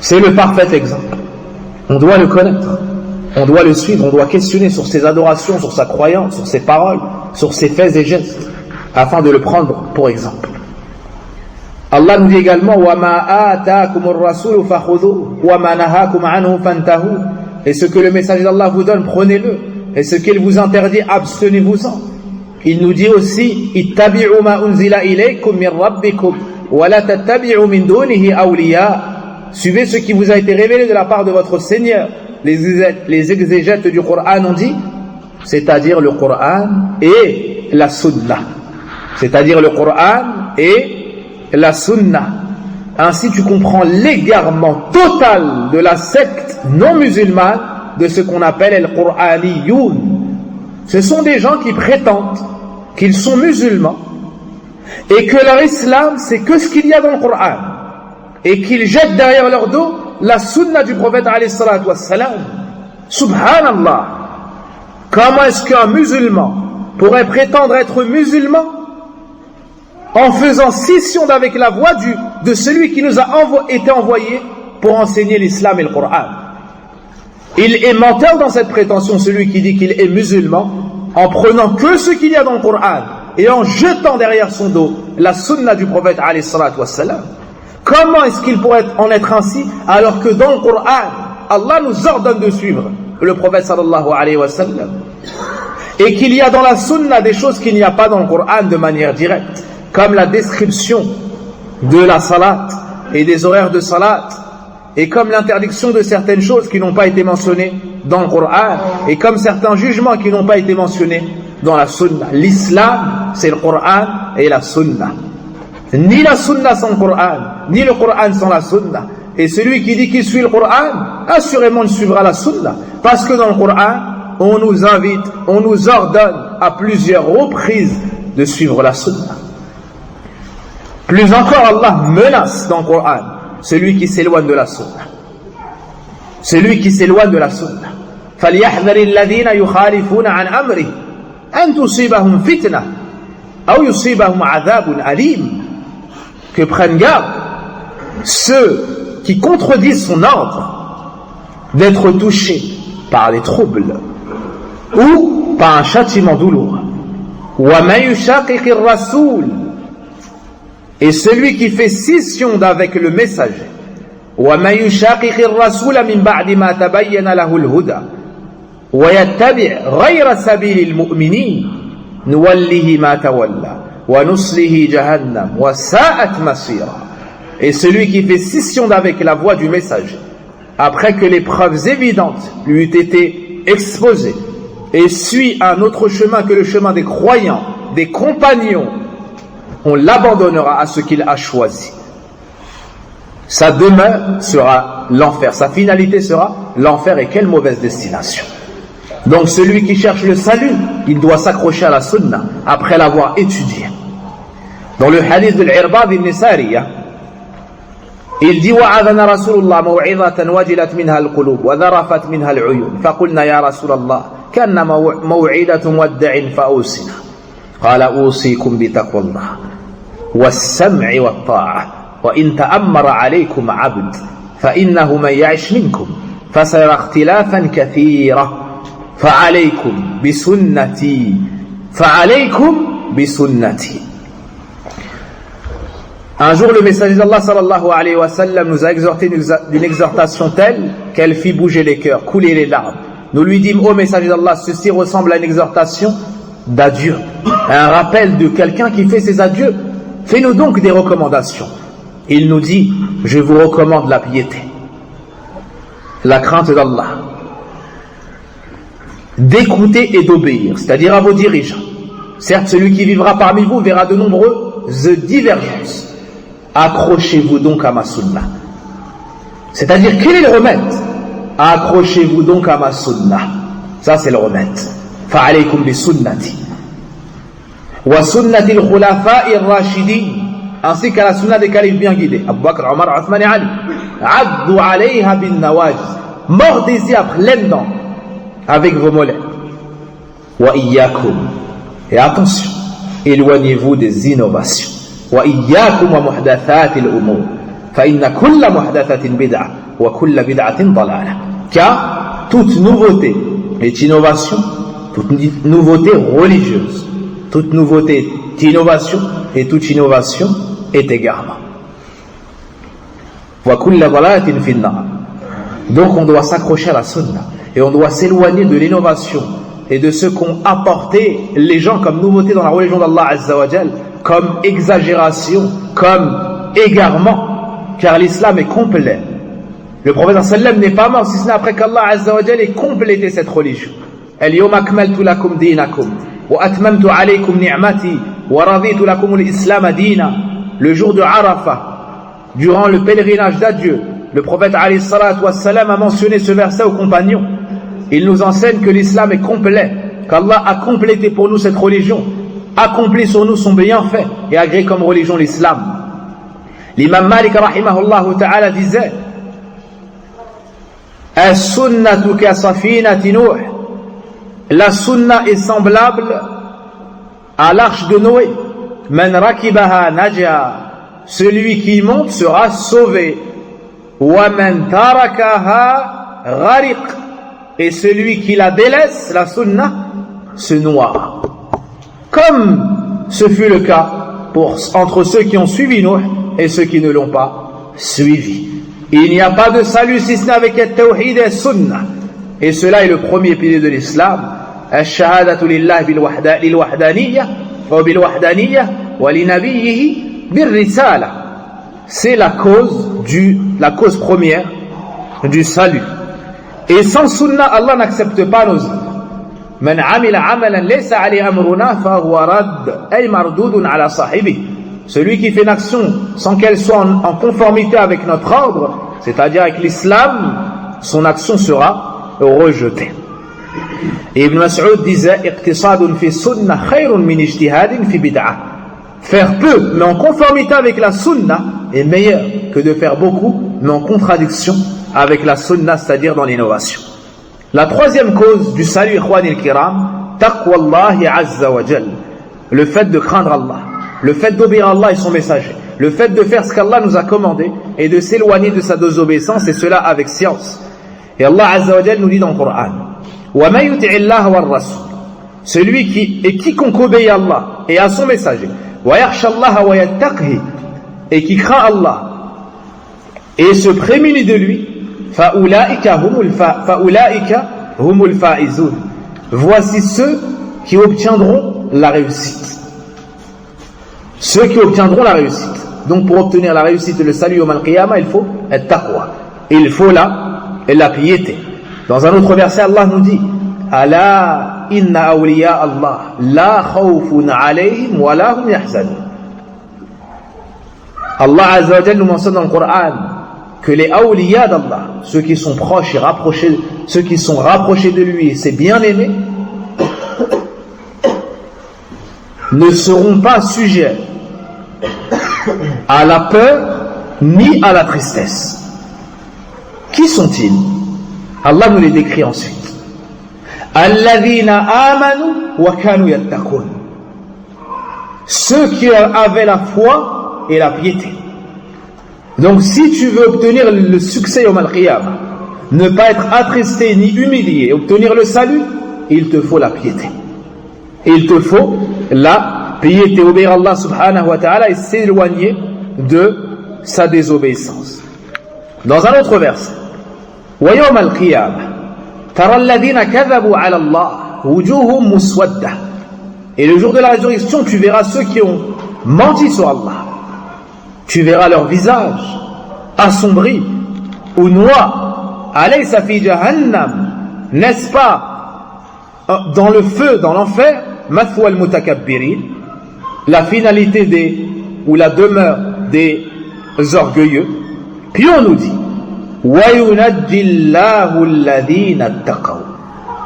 C'est le parfait exemple. On doit le connaître, on doit le suivre, on doit questionner sur ses adorations, sur sa croyance, sur ses paroles, sur ses faits et gestes, afin de le prendre pour exemple. Allah nous dit également وَمَا آتَاكُمُ الرَّسُولُ فَخُذُوهُ وَمَا نَهَاكُمْ عَنْهُ فَانْتَهُوا. Et ce que le messager d'Allah vous donne, prenez-le, et ce qu'il vous interdit, abstenez-vous-en. Il nous dit aussi ittabi'u ma unzila ilaykum min rabbikum wa la tattabi'u min dunihi awliya. Suivez ce qui vous a été révélé de la part de votre Seigneur. Les exégètes du Coran ont dit, c'est-à-dire le Coran et la Sunna. C'est-à-dire le Coran et la Sunna. Ainsi tu comprends l'égarement total de la secte non musulmane de ce qu'on appelle el Qur'aniyoun. Ce sont des gens qui prétendent qu'ils sont musulmans et que leur islam c'est que ce qu'il y a dans le Coran et qu'ils jettent derrière leur dos la sunna du prophète alayhi salatu wassalam. Subhanallah, comment est-ce qu'un musulman pourrait prétendre être musulman en faisant scission avec la voie de celui qui nous a été envoyé pour enseigner l'islam et le Coran? Il est menteur dans cette prétention, celui qui dit qu'il est musulman, en prenant que ce qu'il y a dans le Coran et en jetant derrière son dos la sunna du prophète alayhi salatu wassalam. Comment est-ce qu'il pourrait en être ainsi alors que dans le Coran, Allah nous ordonne de suivre le prophète sallallahu alayhi wa sallam et qu'il y a dans la sunna des choses qu'il n'y a pas dans le Coran de manière directe, comme la description de la salat et des horaires de salat et comme l'interdiction de certaines choses qui n'ont pas été mentionnées dans le Coran, et comme certains jugements qui n'ont pas été mentionnés dans la Sunna. L'islam, c'est le Coran et la Sunna. Ni la Sunna sans le Coran, ni le Coran sans la Sunna. Et celui qui dit qu'il suit le Coran, assurément il suivra la Sunna. Parce que dans le Coran, on nous invite, on nous ordonne à plusieurs reprises de suivre la Sunna. Plus encore, Allah menace dans le Coran celui qui s'éloigne de la Sunna. Celui qui s'éloigne de la Sunna. فَلْيَحْذَرِ الَّذِينَ يُخَالِفُونَ عَنْ أَمْرِهِ أَنْ تُصِيبَهُمْ فِتْنَةٌ أَوْ يُصِيبَهُمْ عَذَابٌ أَلِيمٌ. Que prennent garde ceux qui contredisent son ordre d'être touchés par des troubles ou par un châtiment douloureux. وَمَنْ يُشَاقِقِ الرَّسُولِ. Et celui qui fait scission d'avec le messager. وَمَنْ يُشَاقِقِ الرَّسُولَ مِنْ بَعْدِ مَا تَبَيَّنَ لَهُ الْهُدَى وَيَتَّبِعْ غَيْرَ سَبِيلِ الْمُؤْمِنِينَ نُوَلِّهِ مَا تَوَلَّى وَنُصْلِهِ جَهَنَّمَ وَسَاءَتْ مَصِيرًا. Et celui qui fait scission d'avec la voix du messager, après que les preuves évidentes lui aient été exposées, et suit un autre chemin que le chemin des croyants, des compagnons, on l'abandonnera à ce qu'il a choisi. Sa demeure sera l'enfer, sa finalité sera l'enfer, et quelle mauvaise destination. Donc celui qui cherche le salut, il doit s'accrocher à la sunna après l'avoir étudié. Dans le hadith de l'Irbad ibn Sariya, il dit وعظنا رسول الله موعظة وجلت منها القلوب وذرفت منها العيون فقلنا يا رسول الله كأن موعظة مودع فأوصنا قال أوصيكم بتقوى الله والسمع والطاعة وإن تأمر عليكم عبد فإنه من يعش منكم فسيرى اختلافا كثيرا فعليكم بسنتي. Un jour, le messager d'Allah sallallahu alayhi wa sallam nous a exhorté d'une exhortation telle qu'elle fit bouger les cœurs, couler les larmes. Nous lui dîmes, ô messager d'Allah, ceci ressemble à une exhortation d'adieu, un rappel de quelqu'un qui fait ses adieux. Fais-nous donc des recommandations. Il nous dit, je vous recommande la piété, la crainte d'Allah, d'écouter et d'obéir, c'est-à-dire à vos dirigeants. Certes, celui qui vivra parmi vous verra de nombreuses divergences. Accrochez-vous donc à ma sunna. C'est-à-dire, quel est le remède? Accrochez-vous donc à ma sunna. Ça, c'est le remède. Fa'alaykum bi sunnati. Wa sunnati al-khulafa'i ar-rashidin. Ainsi qu'à la sunna des califes bien guidés. Abu Bakr, Omar, Othman et Ali. Addu alayha bin nawajiz. Mordez-y à pleines dents avec vos mollets. Wa iyyakum. Et attention, éloignez-vous des innovations. وإياكم ومحدثات الأمور فإن كل محدثة بدعة وكل بدعة ضلالة. Car toute nouveauté est innovation, toute nouveauté religieuse, toute nouveauté est innovation, et toute innovation est égarement. وكل ضلالة في النار. Donc on doit s'accrocher à la sunna et on doit s'éloigner de l'innovation et de ce qu'ont apporté les gens comme nouveauté dans la religion d'Allah Azza wa Jal, comme exagération, comme égarement, car l'islam est complet. Le prophète sallam n'est pas mort si ce n'est après qu'Allah Azza wa Jal ait complété cette religion. اليوم أكملت لكم دينكم وأتممت عليكم نعمتي ورضيت لكم الإسلام دينا. Le jour de Arafah, durant le pèlerinage d'adieu, le prophète alayhi salatu wassalam a mentionné ce verset aux compagnons. Il nous enseigne que l'islam est complet, qu'Allah a complété pour nous cette religion, accompli sur nous son bienfait et agréé comme religion l'islam. L'imam Malik rahimahullah ta'ala disait As-sunnatu ka safinati Nuh. La sunna est semblable à l'arche de Noé. Man rakibaha naja. Celui qui monte sera sauvé. Wa man tarakaha ghariq. Et celui qui la délaisse, la sunna, se noie. Comme ce fut le cas entre ceux qui ont suivi Nuh et ceux qui ne l'ont pas suivi. Il n'y a pas de salut si ce n'est avec le tawhid et le sunnah. Et cela est le premier pilier de l'islam. Al-shahadatu lillah bil-wahdaniyya wa bil-wahdaniyya wa li-nabiyyihi bil-risala. C'est la cause première du salut. Et sans sunna, Allah n'accepte pas nos œuvres. من عمل عملا ليس عليه أمرنا فهو رد أي مردود على صاحبه. Celui qui fait une action sans qu'elle soit en conformité avec notre ordre, c'est-à-dire avec l'islam, son action sera rejetée. Et Ibn Mas'ud disait اقتصاد في السنة خير من اجتهاد في بدعة. Faire peu mais en conformité avec la sunna est meilleur que de faire beaucoup mais en contradiction avec la sunna, c'est-à-dire dans l'innovation. La troisième cause du salut, ikhwani al-kiram, taqwallahi azza wa jal, le fait de craindre Allah, le fait d'obéir à Allah et son messager, le fait de faire ce qu'Allah nous a commandé et de s'éloigner de sa désobéissance, et cela avec science. Et Allah azza wa jal nous dit dans le Coran, wa man yuti'i Allah wa ar-rasul, celui qui et quiconque obéit à Allah et à son messager, wa yakhsha Allah wa yattaqhi, et qui craint Allah et se prémunit de lui, فَأُولَٰئِكَ هُمُ الْفَائِزُونَ. Voici ceux qui obtiendront la réussite. Ceux qui obtiendront la réussite. Donc pour obtenir la réussite et le salut au al-Qiyamah, il faut at-taqwa. Il faut la piété. Dans un autre verset, Allah nous dit Ala inna awliya Allah la khawfun alayhim wa la hum yahzanun. Allah Azza wa Jalla nous mentionne dans le Coran que les awliya d'Allah, ceux qui sont proches et rapprochés, ceux qui sont rapprochés de lui et ses bien-aimés, ne seront pas sujets à la peur ni à la tristesse. Qui sont-ils? Allah nous les décrit ensuite. Alladhina amanu wa kanu yattaqun. Ceux qui avaient la foi et la piété. Donc si tu veux obtenir le succès au al-Qiyamah, ne pas être attristé ni humilié, obtenir le salut, il te faut la piété. Il te faut la piété, obéir à Allah subhanahu wa ta'ala et s'éloigner de sa désobéissance. Dans un autre verset, وَيَوْمَ الْقِيَامَةِ تَرَى الَّذِينَ كَذَبُوا عَلَى اللَّهِ وُجُوهُهُمْ مُسْوَدَّةٌ. Et le jour de la résurrection, tu verras ceux qui ont menti sur Allah. Tu verras leur visage assombri ou noir. Alaysa fi jahannam, n'est-ce pas dans le feu, dans l'enfer, mathwa al-mutakabbirin, la finalité ou la demeure des orgueilleux. Puis on nous dit wa yunajji Allahu alladhina ittaqaw,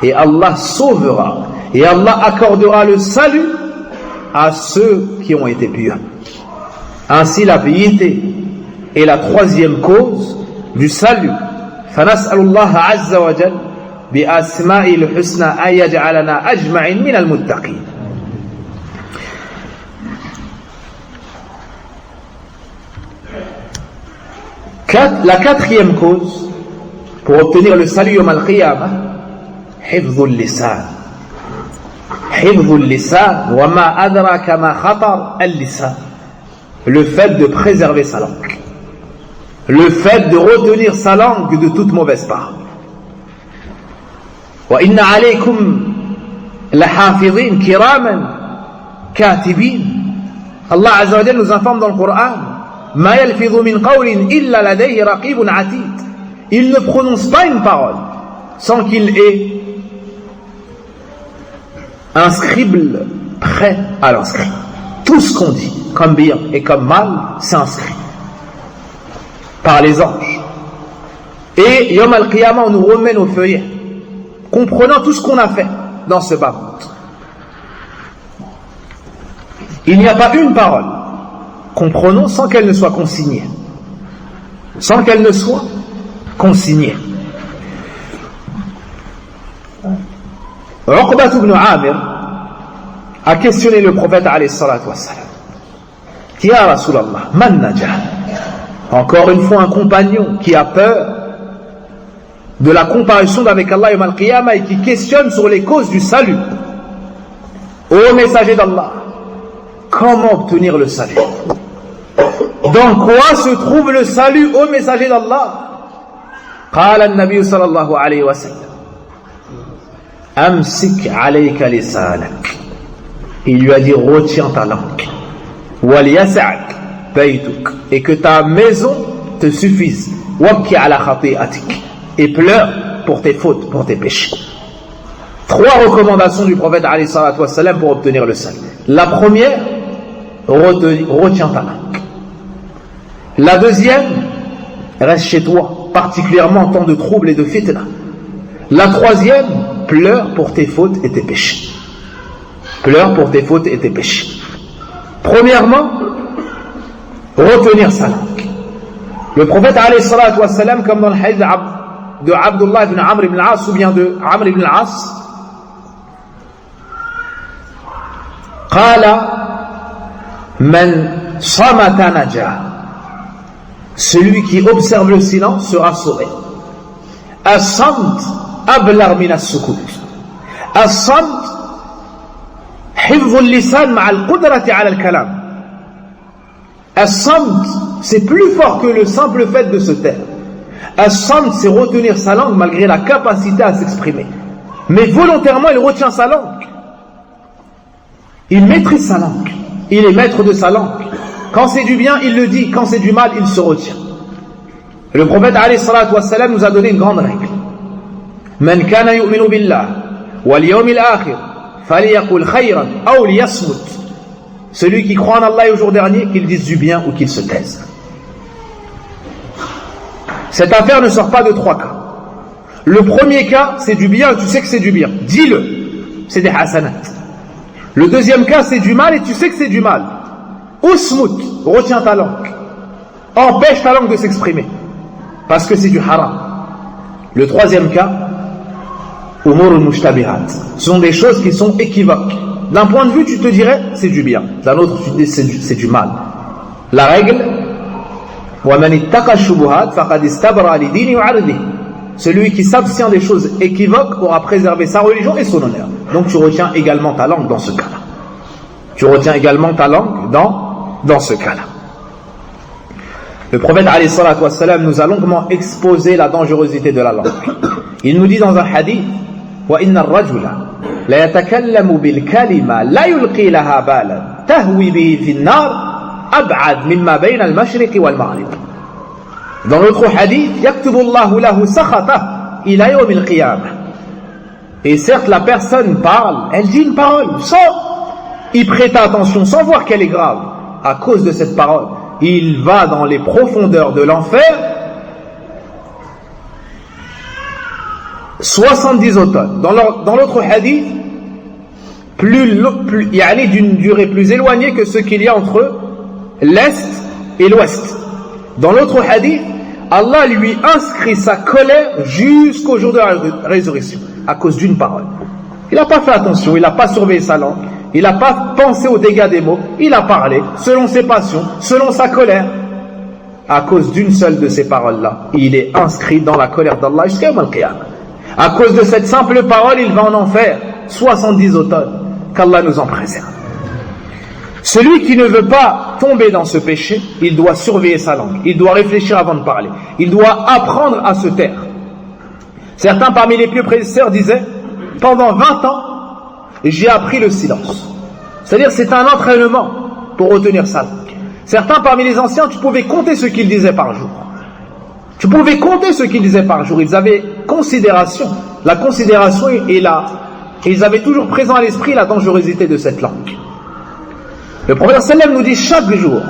et Allah sauvera et Allah accordera le salut à ceux qui ont été pieux. Ainsi la piété est la troisième cause du salut. فنسأل الله عز وجل بأسمائه الحسنى أن يجعلنا أجمعين من المتقين. La quatrième cause pour obtenir le salut yawm al-qiyamah, حفظ اللسان. حفظ اللسان وما أدراك ما خطر اللسان. Le fait de préserver sa langue, le fait de retenir sa langue de toute mauvaise parole. Wa inna alaykum lahafidhin kiraman katibin. Allah Azza wa Jalla nous informe dans le Coran ma yalfidhu min qawlin illa ladayhi raqibun atid. Il ne prononce pas une parole sans qu'il ait un scribe prêt à l'inscrire. Tout ce qu'on dit, comme bien et comme mal, c'est inscrit par les anges. Et Yom al-Qiyamah, on nous remet nos feuillets, comprenant tout ce qu'on a fait dans ce bas monde. Il n'y a pas une parole qu'on prononce sans qu'elle ne soit consignée. Sans qu'elle ne soit consignée. Uqba ibn Amir a questionné le prophète alayhi salatu wassalam. Ya Rasulallah, man najah. Encore une fois un compagnon qui a peur de la comparaison avec Allah yawm al-Qiyamah et qui questionne sur les causes du salut. Ô messager d'Allah, comment obtenir le salut? Dans quoi se trouve le salut, ô messager d'Allah? Qala an-nabiy sallallahu alayhi wa sallam, amsik alayka lisanak. Il lui a dit retiens ta langue, wal yas'ak baytuk, et que ta maison te suffise, Wabki ala khati'atik. Et pleure pour tes fautes, pour tes péchés. 3 recommandations du prophète alayhi salatu wassalam pour obtenir le salut. La première, retiens ta langue. La deuxième, reste chez toi, particulièrement en temps de trouble et de fitna. La troisième, pleure pour tes fautes et tes péchés. Pleure pour tes fautes et tes péchés. Premièrement, retenir sa langue. Le prophète alayhi salatu wassalam, comme dans le hadith de Abdullah ibn Amr ibn al-As ou bien de Amr ibn al-As, qala man samata naja, celui qui observe le silence sera sauvé. As-samt ablar min as-sukut. As-samt hifdhu al-lisan ma'a al-qudrati 'ala al-kalam. As-samt, c'est plus fort que le simple fait de se taire. As-samt, c'est retenir sa langue malgré la capacité à s'exprimer. Mais volontairement, il retient sa langue. Il maîtrise sa langue. Il est maître de sa langue. Quand c'est du bien, il le dit. Quand c'est du mal, il se retient. Le prophète alayhi salatu wassalam nous a donné une grande règle. Man kana yu'minu billah wal yawmil akhir falyaqul khayran aw liyasmut. Celui qui croit en Allah et au jour dernier, qu'il dise du bien ou qu'il se taise. Cette affaire ne sort pas de 3 cas. Le premier cas, c'est du bien, tu sais que c'est du bien. Dis-le. C'est des hasanat. Le deuxième cas, c'est du mal et tu sais que c'est du mal. Usmut, retiens ta langue. Empêche ta langue de s'exprimer. Parce que c'est du haram. Le troisième cas, umur al-mushtabihat. Ce sont des choses qui sont équivoques. D'un point de vue, tu te dirais, c'est du bien. D'un autre, tu te dis, c'est du mal. La règle, وَمَنِ اتَّقَى الشُّبُهَاتِ فَقَدْ اسْتَبْرَأَ لِدِينِهِ وَعِرْضِهِ. Celui qui s'abstient des choses équivoques aura préservé sa religion et son honneur. Donc tu retiens également ta langue dans ce cas-là. Tu retiens également ta langue dans ce cas-là. Le prophète alayhi salatu wassalam nous a longuement exposé la dangerosité de la langue. Il nous dit dans un hadith, وَإِنَّ الرَّجُلَ لَا يَتَكَلَّمُ بِالْكَلِمَةِ لَا يُلْقِي لَهَا بَالًا تَهْوِي بِهِ فِي النَّارِ أبعد مما بين المشرق والمغرب. Dans l'autre hadith, يكتب الله له سخطه إلى يوم القيامة. Et certes, la personne parle, elle dit une parole sans y prêter attention, sans voir qu'elle est grave. À cause de cette parole, il va dans les profondeurs de l'enfer 70 automnes. Dans l'autre hadith, d'une durée plus éloignée que ce qu'il y a entre l'Est et l'Ouest. Dans l'autre hadith, Allah lui inscrit sa colère jusqu'au jour de la résurrection, à cause d'une parole. Il n'a pas fait attention, il n'a pas surveillé sa langue, il n'a pas pensé aux dégâts des mots, il a parlé selon ses passions, selon sa colère. À cause d'une seule de ces paroles-là, il est inscrit dans la colère d'Allah jusqu'à Yawm al-Qiyamah. À cause de cette simple parole, il va en enfer 70 automnes. Qu'Allah nous en préserve. Celui qui ne veut pas tomber dans ce péché, il doit surveiller sa langue, il doit réfléchir avant de parler, il doit apprendre à se taire. Certains parmi les pieux prédécesseurs disaient, pendant 20 ans, j'ai appris le silence. C'est-à-dire c'est un entraînement pour retenir sa langue. Certains parmi les anciens, tu pouvais compter ce qu'ils disaient par jour. Tu pouvais compter ce qu'ils disaient par jour. Ils avaient considération. La considération est là. Et ils avaient toujours présent à l'esprit la dangerosité de cette langue. Le prophète sallam nous dit chaque jour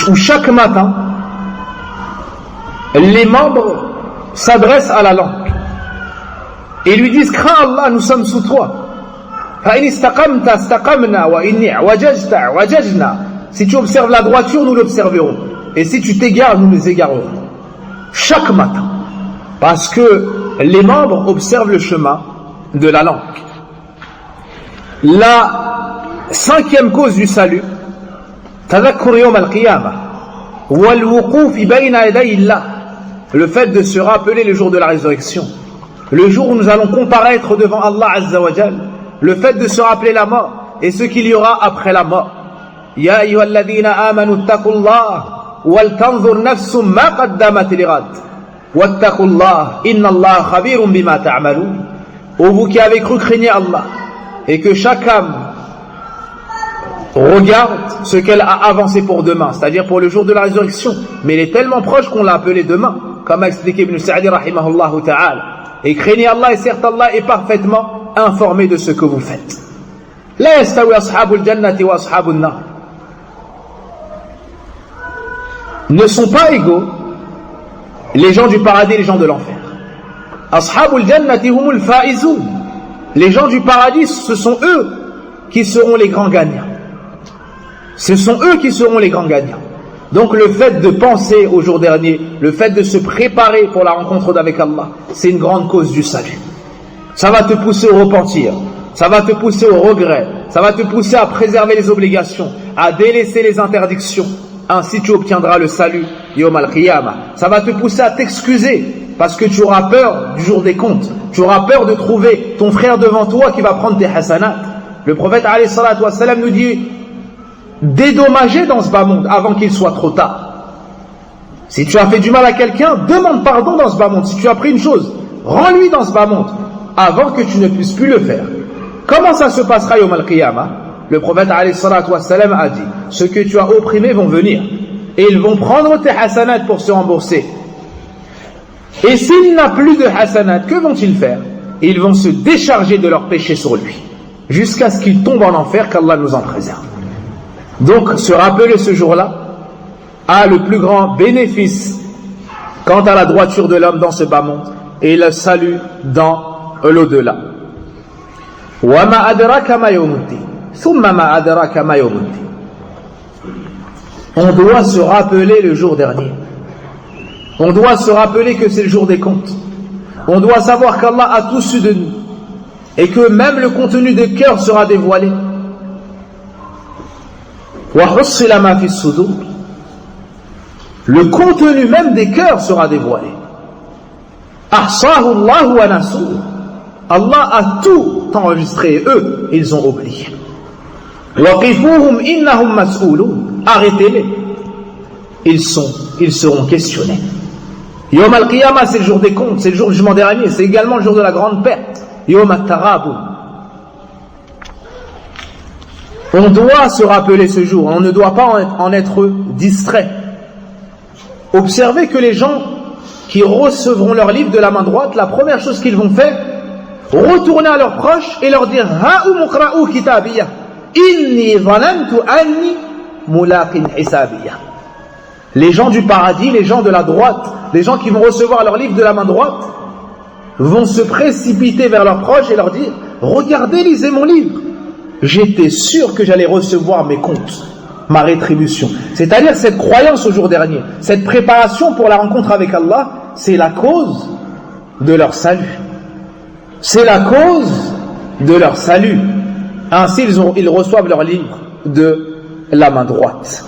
ou chaque matin, les membres s'adressent à la langue et lui disent: crains Allah, nous sommes sous toi. Si tu observes la droiture, nous l'observerons, et si tu t'égares, nous nous égarerons. Chaque matin, parce que les membres observent le chemin de la langue. La 5e cause du salut, tadhakkur yawm al-qiyamah wal wuquf bayna yaday Allah, le fait de se rappeler le jour de la résurrection, le jour où nous allons comparaître devant Allah Azza wa Jal, le fait de se rappeler la mort et ce qu'il y aura après la mort. Ya ayyuhalladhina amanu ittaqullah wal tanzur nafsum ma qaddamat lighad wattaqullah innallaha khabirun bima ta'malun. Ô vous qui avez cru, craignez Allah, et que chaque âme regarde ce qu'elle a avancé pour demain, c'est-à-dire pour le jour de la résurrection, mais il est tellement proche qu'on l'a appelé demain, comme a expliqué Ibn Sa'di rahimahullah ta'ala. Et craignez Allah, et certes Allah est parfaitement informé de ce que vous faites. La yastawi ashabul jannati wa ashabun nar. Ne sont pas égaux les gens du paradis et les gens de l'enfer. Ashabul jannati humul faizun. Les gens du paradis, ce sont eux qui seront les grands gagnants. Ce sont eux qui seront les grands gagnants. Donc le fait de penser au jour dernier, le fait de se préparer pour la rencontre avec Allah, c'est une grande cause du salut. Ça va te pousser au repentir, ça va te pousser au regret, ça va te pousser à préserver les obligations, à délaisser les interdictions. Ainsi tu obtiendras le salut Yawm al-Qiyamah. Ça va te pousser à t'excuser parce que tu auras peur du jour des comptes. Tu auras peur de trouver ton frère devant toi qui va prendre tes hasanats. Le prophète alayhi salatu wa salam nous dit: dédommager dans ce bas monde avant qu'il soit trop tard. Si tu as fait du mal à quelqu'un, demande pardon dans ce bas monde. Si tu as pris une chose, rends-lui dans ce bas monde avant que tu ne puisses plus le faire. Comment ça se passera Yawm al-Qiyamah? Le prophète alayhi salatu wa salam a dit: ceux que tu as opprimés vont venir et ils vont prendre tes hasanats pour se rembourser. Et s'il n'a plus de hasanat, que vont-ils faire? Ils vont se décharger de leurs péchés sur lui jusqu'à ce qu'il tombe en enfer, qu'Allah nous en préserve. Donc se rappeler ce jour-là a le plus grand bénéfice quant à la droiture de l'homme dans ce bas monde et le salut dans l'au-delà. وَمَا أَدْرَاكَ مَا يَوْمُ الدِّينِ ثُمَّ مَا أَدْرَاكَ مَا يَوْمُ الدِّينِ. On doit se rappeler le jour dernier. On doit se rappeler que c'est le jour des comptes. On doit savoir qu'Allah a tout su de nous et que même le contenu des cœurs sera dévoilé. وَحُصِّلَ مَا فِي الصُّدُورِ. Le contenu même des cœurs sera dévoilé. أَحْصَاهُ اللَّهُ وَنَسُوهُ. Allah a tout enregistré, eux, ils ont oublié. وَقِفُوهُمْ إِنَّهُمْ مَسْئُولُونَ. Arrêtez-les, ils seront questionnés. Yawm al-Qiyamah, c'est le jour des comptes, c'est le jour du jugement dernier, c'est également le jour de la grande perte. Yawm al-Tarabun. On doit se rappeler ce jour, on ne doit pas en être distrait. Observez que les gens qui recevront leur livre de la main droite, la première chose qu'ils vont faire, retourner à leurs proches et leur dire: Ha'um uqra'u kitabiyya inni dhanantu anni mulaqin hisabiyya. Les gens du paradis, les gens de la droite, les gens qui vont recevoir leur livre de la main droite, vont se précipiter vers leurs proches et leur dire: regardez, lisez mon livre. J'étais sûr que j'allais recevoir mes comptes, ma rétribution. C'est-à-dire cette croyance au jour dernier, cette préparation pour la rencontre avec Allah, c'est la cause de leur salut. C'est la cause de leur salut. Ainsi, ils reçoivent leur livre de la main droite.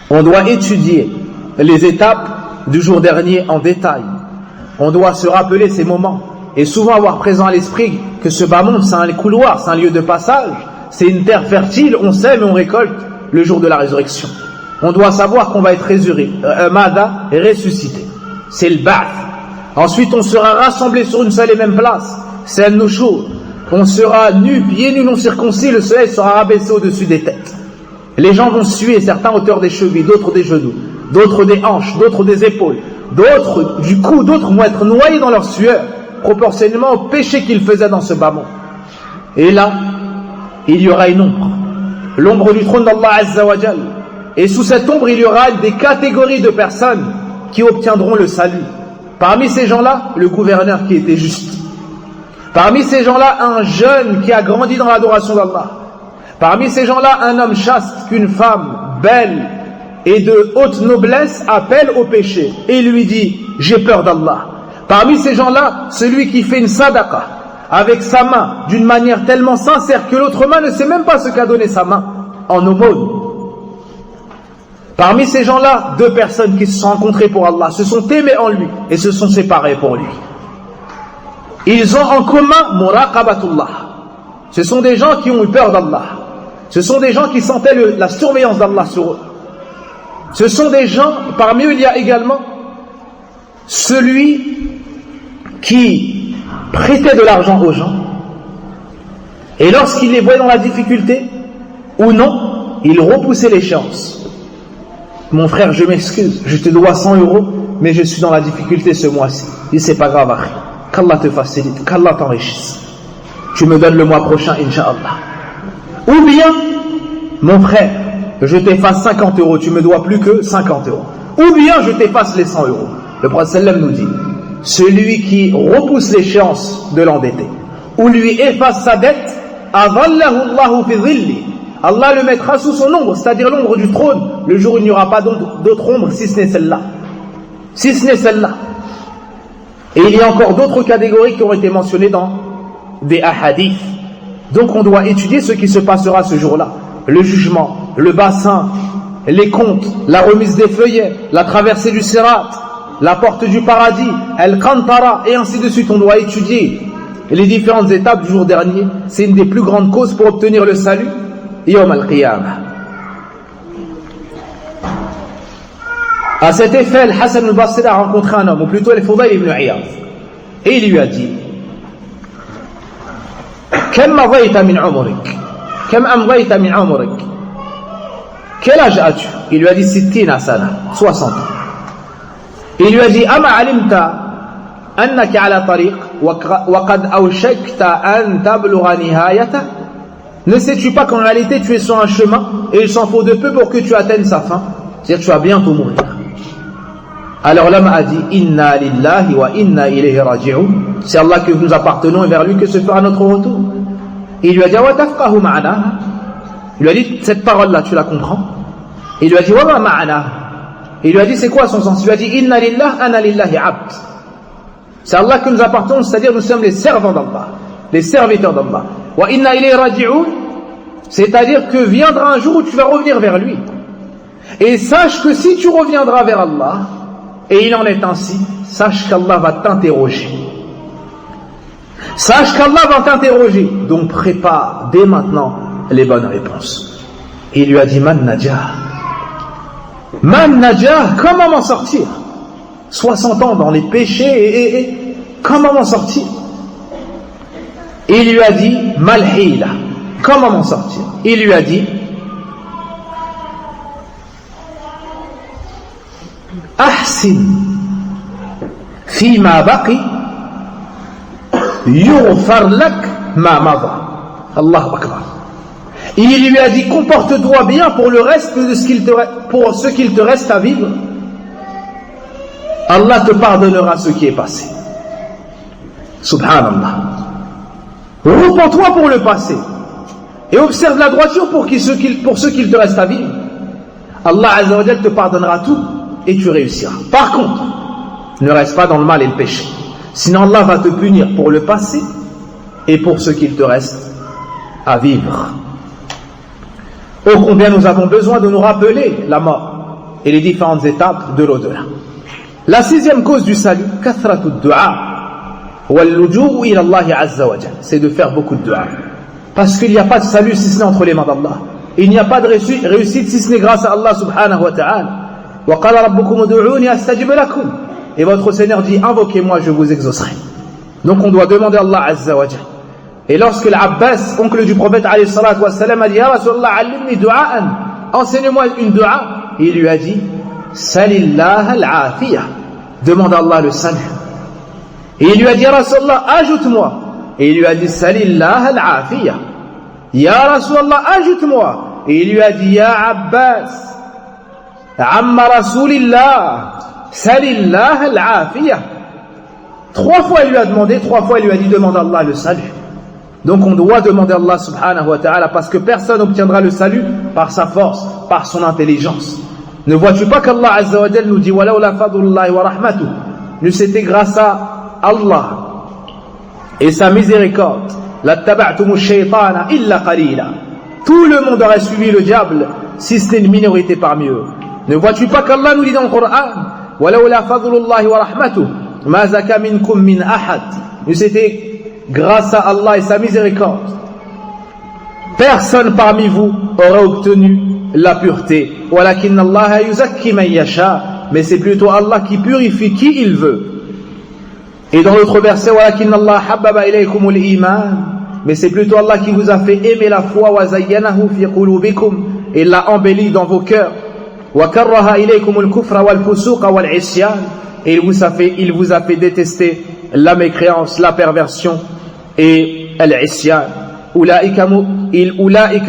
On doit étudier les étapes du jour dernier en détail. On doit se rappeler ces moments et souvent avoir présent à l'esprit que ce bas monde, c'est un couloir, c'est un lieu de passage, c'est une terre fertile, on sème et on récolte le jour de la résurrection. On doit savoir qu'on va être ressuscité. C'est le ba'th. Ensuite, on sera rassemblés sur une seule et même place. C'est al-nushur. On sera nus, pieds nus non circoncis, le soleil sera rabaissé au-dessus des têtes. Les gens vont suer, certains à hauteur des chevilles, d'autres des genoux, d'autres des hanches, d'autres des épaules, d'autres du cou, d'autres vont être noyés dans leur sueur, proportionnellement au péché qu'ils faisaient dans ce bas monde. Et là, il y aura une ombre, l'ombre du trône d'Allah Azza wa Jal. Et sous cette ombre, il y aura des catégories de personnes qui obtiendront le salut. Parmi ces gens-là, le gouverneur qui était juste. Parmi ces gens-là, un jeune qui a grandi dans l'adoration d'Allah. Parmi ces gens-là, un homme chaste qu'une femme belle et de haute noblesse appelle au péché et lui dit: j'ai peur d'Allah. Parmi ces gens-là, celui qui fait une sadaqa avec sa main d'une manière tellement sincère que l'autre main ne sait même pas ce qu'a donné sa main en aumône. Parmi ces gens-là, deux personnes qui se sont rencontrées pour Allah, se sont aimées en lui et se sont séparées pour lui. Ils ont en commun muraqabatullah. Ce sont des gens qui ont eu peur d'Allah. Ce sont des gens qui sentaient la surveillance d'Allah sur eux. Ce sont des gens, parmi eux il y a également celui qui prêtait de l'argent aux gens et lorsqu'il les voyait dans la difficulté, Ou non, il repoussait l'échéance. Mon frère, je m'excuse, je te dois 100 €, mais je suis dans la difficulté ce mois-ci. Il dit, c'est pas grave, Akhi. Qu'Allah te facilite, qu'Allah t'enrichisse. Tu me donnes le mois prochain, Inch'Allah. Ou bien, mon frère, je t'efface 50 €, tu me dois plus que 50 €. Ou bien, je t'efface les 100 €. Le prophète sallam nous dit, celui qui repousse l'échéance de l'endetté, ou lui efface sa dette, adallahu Allahu fi dhilli. Allah le mettra sous son ombre, c'est-à-dire l'ombre du trône, le jour où il n'y aura pas d'autre ombre si ce n'est celle-là. Si ce n'est celle-là. Et il y a encore d'autres catégories qui ont été mentionnées dans des hadiths. Donc on doit étudier ce qui se passera ce jour-là. Le jugement, le bassin, les comptes, la remise des feuillets, la traversée du sirat, la porte du paradis, al-qantara, et ainsi de suite. On doit étudier les différentes étapes du jour dernier. C'est une des plus grandes causes pour obtenir le salut. Yawm al-Qiyamah. À cet effet, Hassan al-Basri a rencontré un homme, ou plutôt al-Fudayl ibn Iyad, et il lui a dit, Kam madaita min umrik? Kam amdaita min umrik? Quel âge as-tu? Il lui a dit 60 sana, 60 ans. Il lui a dit, Ama alimta annaka ala tariq wa qad awshakta an tablugha nihayata? Ne sais-tu pas qu'en réalité tu es sur un chemin et il s'en faut de peu pour que tu atteignes sa fin? C'est-à-dire tu vas bientôt mourir. Alors l'homme a dit, Inna lillahi wa inna ilayhi raji'un. C'est Allah que nous appartenons et vers lui que se fera notre retour. Et il lui a dit, Wa tafqahu ma'ana. Il lui a dit, cette parole-là, tu la comprends? Et il lui a dit, Wa ma ma'ana. Et il lui a dit, c'est quoi son sens? Il lui a dit, Inna lillah, ana lillahi abd. C'est Allah que nous appartenons, c'est-à-dire nous sommes les servants d'Allah, les serviteurs d'Allah. Wa inna ilayhi raji'un, c'est-à-dire que viendra un jour où tu vas revenir vers lui. Et sache que si tu reviendras vers Allah, et il en est ainsi, sache qu'Allah va t'interroger. Sache qu'Allah va t'interroger. Donc prépare dès maintenant les bonnes réponses. Et il lui a dit, Man najah. Man najah, comment m'en sortir? 60 ans dans les péchés, et comment m'en sortir? Et il lui a dit, Malhila, comment m'en sortir? Il lui a dit, Ahsin fima baqi yughfar lak ma mada. Allahu Akbar. Il lui a dit, comporte-toi bien pour le reste de pour ce qu'il te reste à vivre. Allah te pardonnera ce qui est passé. Subhanallah. Repens-toi pour le passé et observe la droiture pour ce qu'il te reste à vivre. Allah Azza wa Jal te pardonnera tout et tu réussiras. Par contre, ne reste pas dans le mal et le péché. Sinon Allah va te punir pour le passé et pour ce qu'il te reste à vivre. Oh, combien nous avons besoin de nous rappeler la mort et les différentes étapes de l'au-delà. La 6e cause du salut, kathratu du'a wal lujuu ila Allah Azza wa Jal, c'est de faire beaucoup de du'a. Parce qu'il n'y a pas de salut si ce n'est entre les mains d'Allah. Il n'y a pas de réussite si ce n'est grâce à Allah subhanahu wa ta'ala. Wa qala rabbukum ud'uuni astajib lakum. Et votre Seigneur dit, invoquez-moi, je vous exaucerai. Donc on doit demander à Allah Azza wa Jal. Et lorsque l'Abbas, oncle du prophète alayhi salatu wa salam, a dit, Ya Rasulallah, allimni du'a'an, enseigne-moi une du'a, il lui a dit, Salillah al-afiyah, demande à Allah le salut. Et il lui a dit, Ya Rasulallah, ajoute-moi. Et il lui a dit, Salillah al-afiyah. Ya Rasulallah, ajoute-moi. Et il lui a dit, Ya Abbas, Amma Rasulillah, Salillah al-afiyah. 3 fois il lui a demandé, 3 fois il lui a dit, demande à Allah le salut. Donc on doit demander à Allah subhanahu wa ta'ala, parce que personne n'obtiendra le salut par sa force, par son intelligence. Ne vois-tu pas qu'Allah Azza wa Jal nous dit, Walaw la fadlullahi wa rahmatuh, nous c'était grâce à Allah et sa miséricorde, lattaba'tumu shaytana illa qalila. Tout le monde aurait suivi le diable si c'était une minorité parmi eux. Ne vois-tu pas qu'Allah nous dit dans le Coran, Walaw la fadlullahi wa rahmatuh ma zaka minkum min ahad, nous c'était grâce à Allah et sa miséricorde, personne parmi vous aurait obtenu la pureté. Walakin Allah yuzakki man yasha, mais c'est plutôt Allah qui purifie qui il veut. Et dans l'autre verset, Walakin Allah habbaba ilaykumul iman mais c'est plutôt Allah qui vous a fait aimer la foi. وَزَيَّنَهُ فِي قُلُوبِكُمْ, et l'a embelli dans vos cœurs. وَكَرَّهَ إِلَيْكُمُ الْكُفْرَ وَالْفُسُوقَ وَالْعِصْيَانَ, et il vous a fait détester la mécréance, la perversion et l'isyan. أُولَئِكَ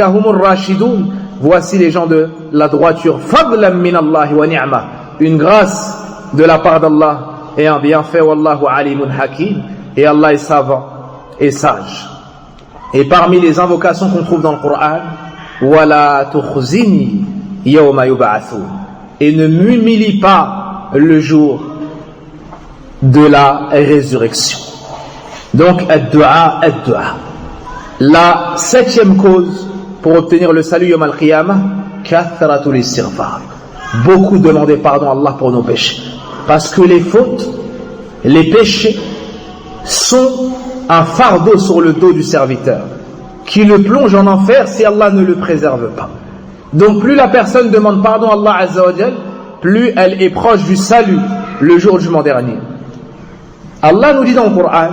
هُمُ الرَّاشِدُونَ, voici les gens de la droiture. فَضْلًا مِنَ اللَّهِ وَنِعْمَةً, une grâce de la part d'Allah et un bienfait. Wallahu alimun hakim, et Allah est savant et sage. Et parmi les invocations qu'on trouve dans le Coran, wala tukhzini yawma yub'athun, et ne m'humilie pas le jour de la résurrection. Donc ad-du'a. La 7e cause pour obtenir le salut yawm al-qiyamah, kathratul istighfar, beaucoup demander pardon à Allah pour nos péchés, parce que les fautes, les péchés sont un fardeau sur le dos du serviteur qui le plonge en enfer si Allah ne le préserve pas. Donc plus la personne demande pardon à Allah Azza wa Jal, plus elle est proche du salut le jour du jugement dernier. Allah nous dit dans le Coran,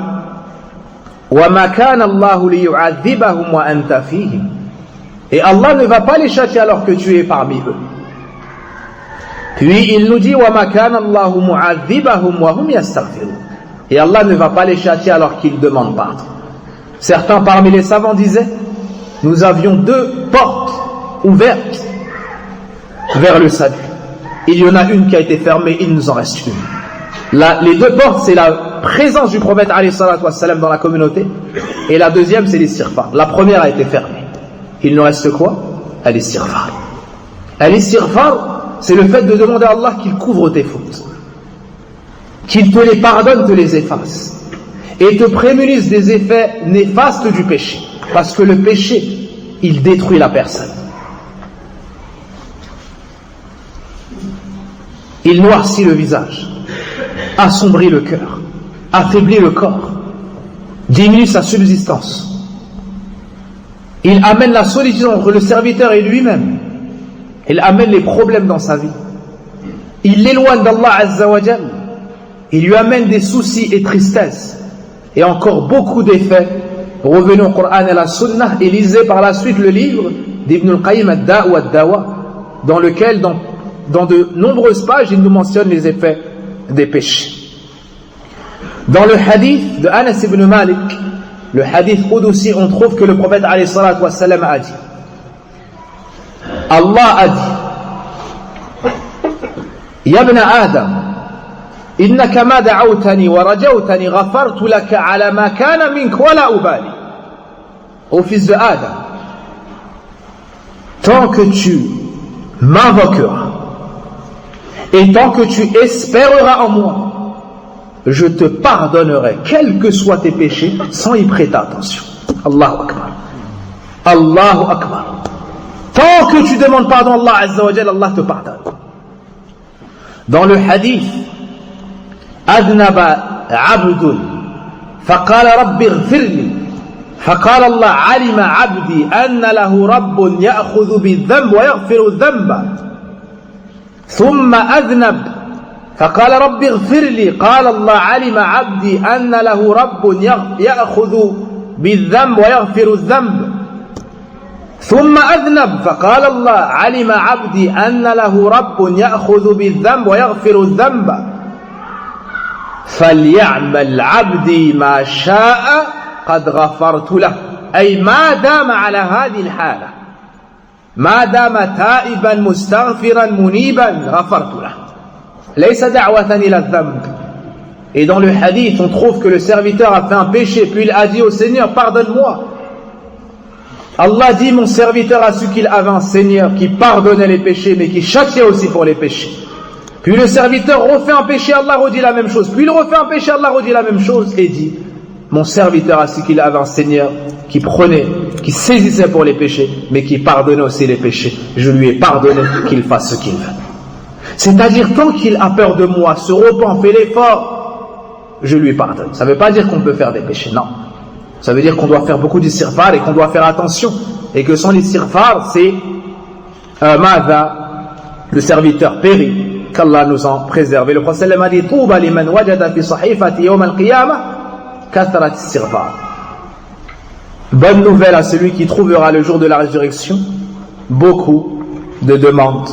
وَمَا كَانَ اللَّهُ لِيُعَذِّبَهُمْ وَأَنْتَ فِيهِمْ, et Allah ne va pas les châtier alors que tu es parmi eux. Puis il nous dit وَمَا كَانَ اللَّهُ مُعَذِّبَهُمْ وَهُمْ يَسْتَغْفِرُونَ, et Allah ne va pas les châtier alors qu'ils demandent pardon. Certains parmi les savants disaient, nous avions 2 portes ouvertes vers le salut. Il y en a une qui a été fermée, il nous en reste une. Les 2 portes, c'est la présence du prophète alayhi salatu wassalam dans la communauté, et la deuxième, c'est l'istighfar. La première a été fermée. Il nous reste quoi? L'istighfar. L'istighfar, c'est le fait de demander à Allah qu'il couvre tes fautes, qu'il te les pardonne, te les efface, et te prémunisse des effets néfastes du péché, parce que le péché, il détruit la personne. Il noircit le visage, assombrit le cœur, affaiblit le corps, diminue sa subsistance. Il amène la solitude entre le serviteur et lui-même. Il amène les problèmes dans sa vie. Il l'éloigne d'Allah Azza wa Jal. Il lui amène des soucis et tristesses. Et encore beaucoup d'effets. Revenez au Coran et à la Sunnah et lisez par la suite le livre d'Ibn al-Qayyim ad-Da' wa ad-Dawa, dans lequel, dans de nombreuses pages, il nous mentionne les effets des péchés. Dans le hadith de Anas ibn Malik, le hadith Qudusi, on trouve que le prophète alayhi salatu wassalam a dit, Allah a dit, Ya ibn Adam, innaka ma da'awtani wa rajawtani ghafartu laka ala ma kana mink wa la ubali. Ô fils de Adam, tant que tu m'invoqueras et tant que tu espéreras en moi, je te pardonnerai quels que soient tes péchés sans y prêter attention. Allahu Akbar. Allahu Akbar. Tant que tu demandes pardon à Allah Azza wa Jalla, Allah te pardonne. Dans le hadith, Adnaba abdun faqala rabbi ighfirli faqala Allah alima abdi anna lahu rabbun ya'khudhu bidhanb wa yaghfiru dhanba thumma adnab فقال رب اغفر لي قال الله علم عبدي أن له رب يأخذ بالذنب ويغفر الذنب ثم أذنب فقال الله علم عبدي أن له رب يأخذ بالذنب ويغفر الذنب فليعمل عبدي ما شاء قد غفرت له. أي ما دام على هذه الحالة، ما دام تائبا مستغفرا منيبا غفرت له. Et dans le hadith, on trouve que le serviteur a fait un péché, puis il a dit au Seigneur, pardonne-moi. Allah dit, mon serviteur a su qu'il avait un Seigneur qui pardonnait les péchés, mais qui châtiait aussi pour les péchés. Puis le serviteur refait un péché, Allah redit la même chose. Puis il refait un péché, Allah redit la même chose et dit, mon serviteur a su qu'il avait un Seigneur qui prenait, qui saisissait pour les péchés, mais qui pardonnait aussi les péchés. Je lui ai pardonné qu'il fasse ce qu'il veut. C'est-à-dire, tant qu'il a peur de moi, se repent, fait l'effort, je lui pardonne. Ça ne veut pas dire qu'on peut faire des péchés, non. Ça veut dire qu'on doit faire beaucoup d'istighfar et qu'on doit faire attention. Et que sans l'istighfar, c'est le serviteur périt, qu'Allah nous en préserve. Et le prophète a dit, Touba liman wajada fi sahifati yawm al-qiyamah kathrat istighfar. Bonne nouvelle à celui qui trouvera le jour de la résurrection beaucoup de demandes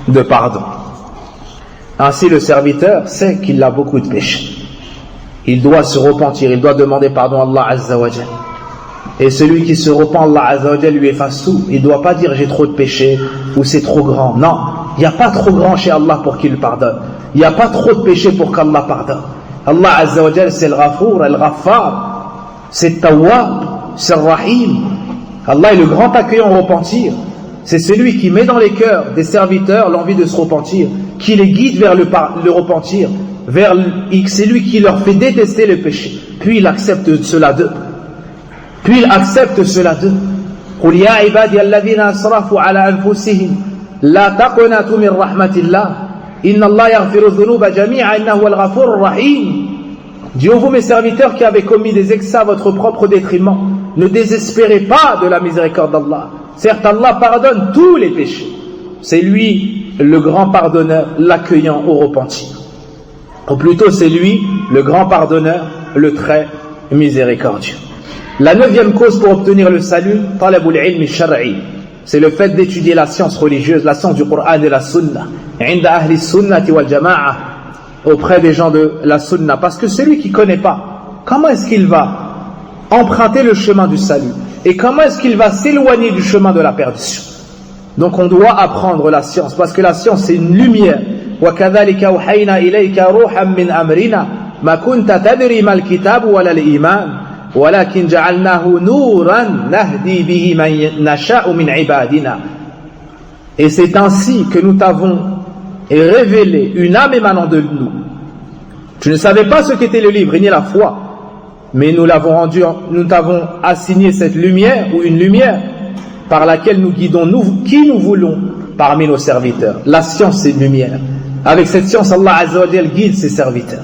de pardon. Ainsi le serviteur sait qu'il a beaucoup de péchés. Il doit se repentir, il doit demander pardon à Allah Azza wa Jal. Et celui qui se repent, Allah Azza wa Jal lui efface tout. Il ne doit pas dire j'ai trop de péchés ou c'est trop grand. Non, il n'y a pas trop grand chez Allah pour qu'il pardonne. Il n'y a pas trop de péchés pour qu'Allah pardonne. Allah Azza wa Jal c'est le Ghafour, le Ghaffar, c'est le Tawwab, c'est le Rahim. Allah est le grand accueillant au repentir. C'est celui qui met dans les cœurs des serviteurs l'envie de se repentir, qui les guide vers le repentir, c'est lui qui leur fait détester le péché. Puis il accepte cela d'eux. قل يا عبادي الذين أسرفوا على أنفسهم لا تقنطوا من رحمة الله إن الله يغفر الذنوب جميعا إنه هو الغفور الرحيم. Dis ô vous mes serviteurs qui avez commis des excès à votre propre détriment, ne désespérez pas de la miséricorde d'Allah. Certes, Allah pardonne tous les péchés. C'est lui le grand pardonneur, l'accueillant au repentir. Ou plutôt, c'est lui le grand pardonneur, le très miséricordieux. La 9e cause pour obtenir le salut, talabul ilmi shar'i, c'est le fait d'étudier la science religieuse, la science du Coran et de la Sunna. Inda ahli sunnati wal jama'a, auprès des gens de la Sunna. Parce que celui qui ne connaît pas, comment est-ce qu'il va emprunter le chemin du salut? Et comment est-ce qu'il va s'éloigner du chemin de la perdition? Donc on doit apprendre la science, parce que la science c'est une lumière. وَكَذَلِكَ أَوْحَيْنَا إِلَيْكَ رُوحًا مِّنْ أَمْرِنَا مَا كُنْتَ تَدْرِي مَا الْكِتَابُ وَلَا الْإِيمَانُ وَلَكِنْ جَعَلْنَاهُ نُورًا نَهْدِي بِهِ مَن نَشَاءُ مِنْ عِبَادِنَا. Et c'est ainsi que nous t'avons révélé une âme émanant de nous. Tu ne savais pas ce qu'était le livre ni la foi, mais nous t'avons assigné cette lumière ou une lumière par laquelle nous guidons qui nous voulons parmi nos serviteurs. La science c'est une lumière. Avec cette science, Allah Azza wa Jal guide ses serviteurs.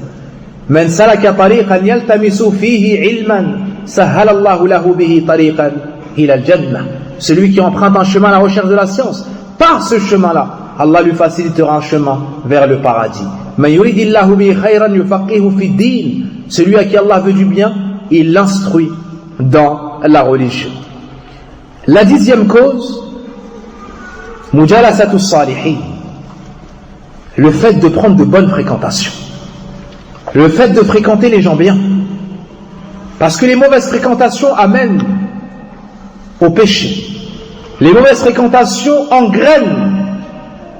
Man salaka tariqan yaltamisu fihi ilman sahhala Allahu lahu bihi tariqan ila al-jannah. Celui qui emprunte un chemin à la recherche de la science, par ce chemin-là, Allah lui facilitera un chemin vers le paradis. Man yuridillahu bihi khayran yufaqihu fi din. Celui à qui Allah veut du bien, il l'instruit dans la religion. La 10e cause, mujalasatu salihin, le fait de prendre de bonnes fréquentations, le fait de fréquenter les gens bien, parce que les mauvaises fréquentations amènent au péché. Les mauvaises fréquentations engrainent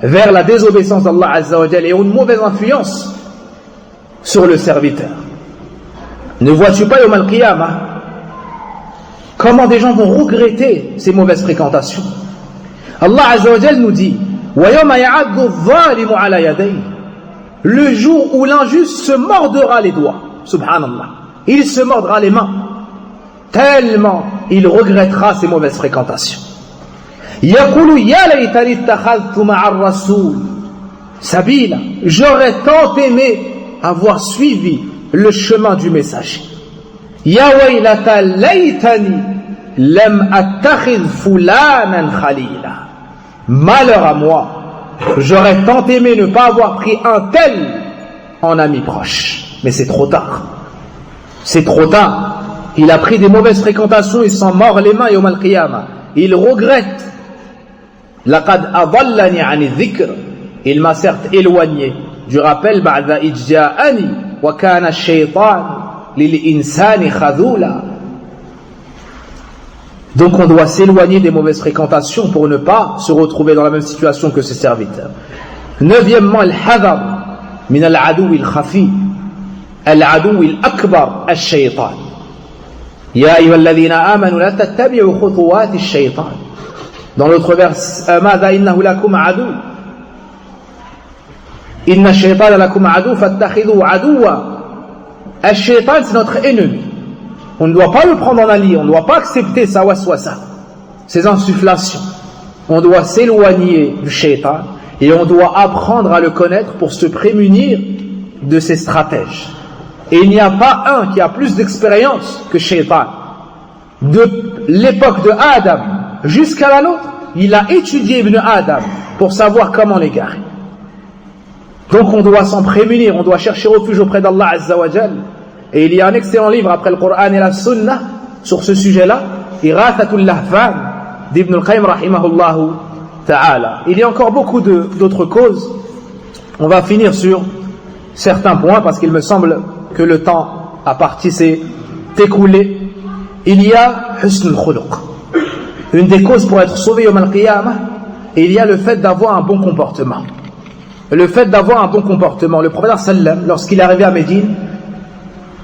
vers la désobéissance d'Allah Azza wa Jalla et ont une mauvaise influence sur le serviteur. Ne vois-tu pas Yawm al-Qiyamah comment des gens vont regretter ces mauvaises fréquentations? Allah Azza wa Jalla nous dit wa yawma ya'addu adh-dhalimu 'ala yadayhi, le jour où l'injuste se mordra les doigts, subhanallah, il se mordra les mains tellement il regrettera ces mauvaises fréquentations. Yaqulu ya laytani ittakhadhtu ma'a ar-rasul sabila, j'aurais tant aimé avoir suivi le chemin du messager. Ya waylata laytani lam attakhidh fulanan khalila, malheur à moi, j'aurais tant aimé ne pas avoir pris un tel en ami proche. Mais c'est trop tard. C'est trop tard. Il a pris des mauvaises fréquentations, il s'en mord les mains yawm al-qiyamah. Il regrette. Laqad adallani 'ani dhikr, il m'a certes éloigné du rappel ba'da ijja'ani wa kana ash-shaytan lil-insani khadhula. Donc on doit s'éloigner des mauvaises fréquentations pour ne pas se retrouver dans la même situation que ses serviteurs. 9e, al-hadar min al-adoui al-khafi, al-adoui al-akbar al-shaytan. Ya ayyuhalladhina amanu la tattabi'u khutuwati al-shaytan. Dans l'autre verse, madha innahu lakum adu, inna ash-shaytana lakum adu fattakhidhu aduwa. Al-shaytan c'est notre ennemi. On ne doit pas le prendre en allié, on ne doit pas accepter sa waswasa, ses insufflations. On doit s'éloigner du shaitan et on doit apprendre à le connaître pour se prémunir de ses stratèges. Et il n'y a pas un qui a plus d'expérience que shaitan. De l'époque de Adam jusqu'à la nôtre, il a étudié Ibn Adam pour savoir comment l'égarer. Donc on doit s'en prémunir, on doit chercher refuge auprès d'Allah Azza wa Jal. Et il y a un excellent livre après le Coran et la Sunna sur ce sujet-là, Irathatul Lahfan d'Ibn al-Qayyim rahimahullah ta'ala. Il y a encore beaucoup d'autres causes. On va finir sur certains points parce qu'il me semble que le temps à partie s'est écoulé. Il y a Husnul Khuluq. Une des causes pour être sauvé Yawm al-Qiyamah, il y a le fait d'avoir un bon comportement. Le fait d'avoir un bon comportement. Le prophète sallam, lorsqu'il est arrivé à Médine,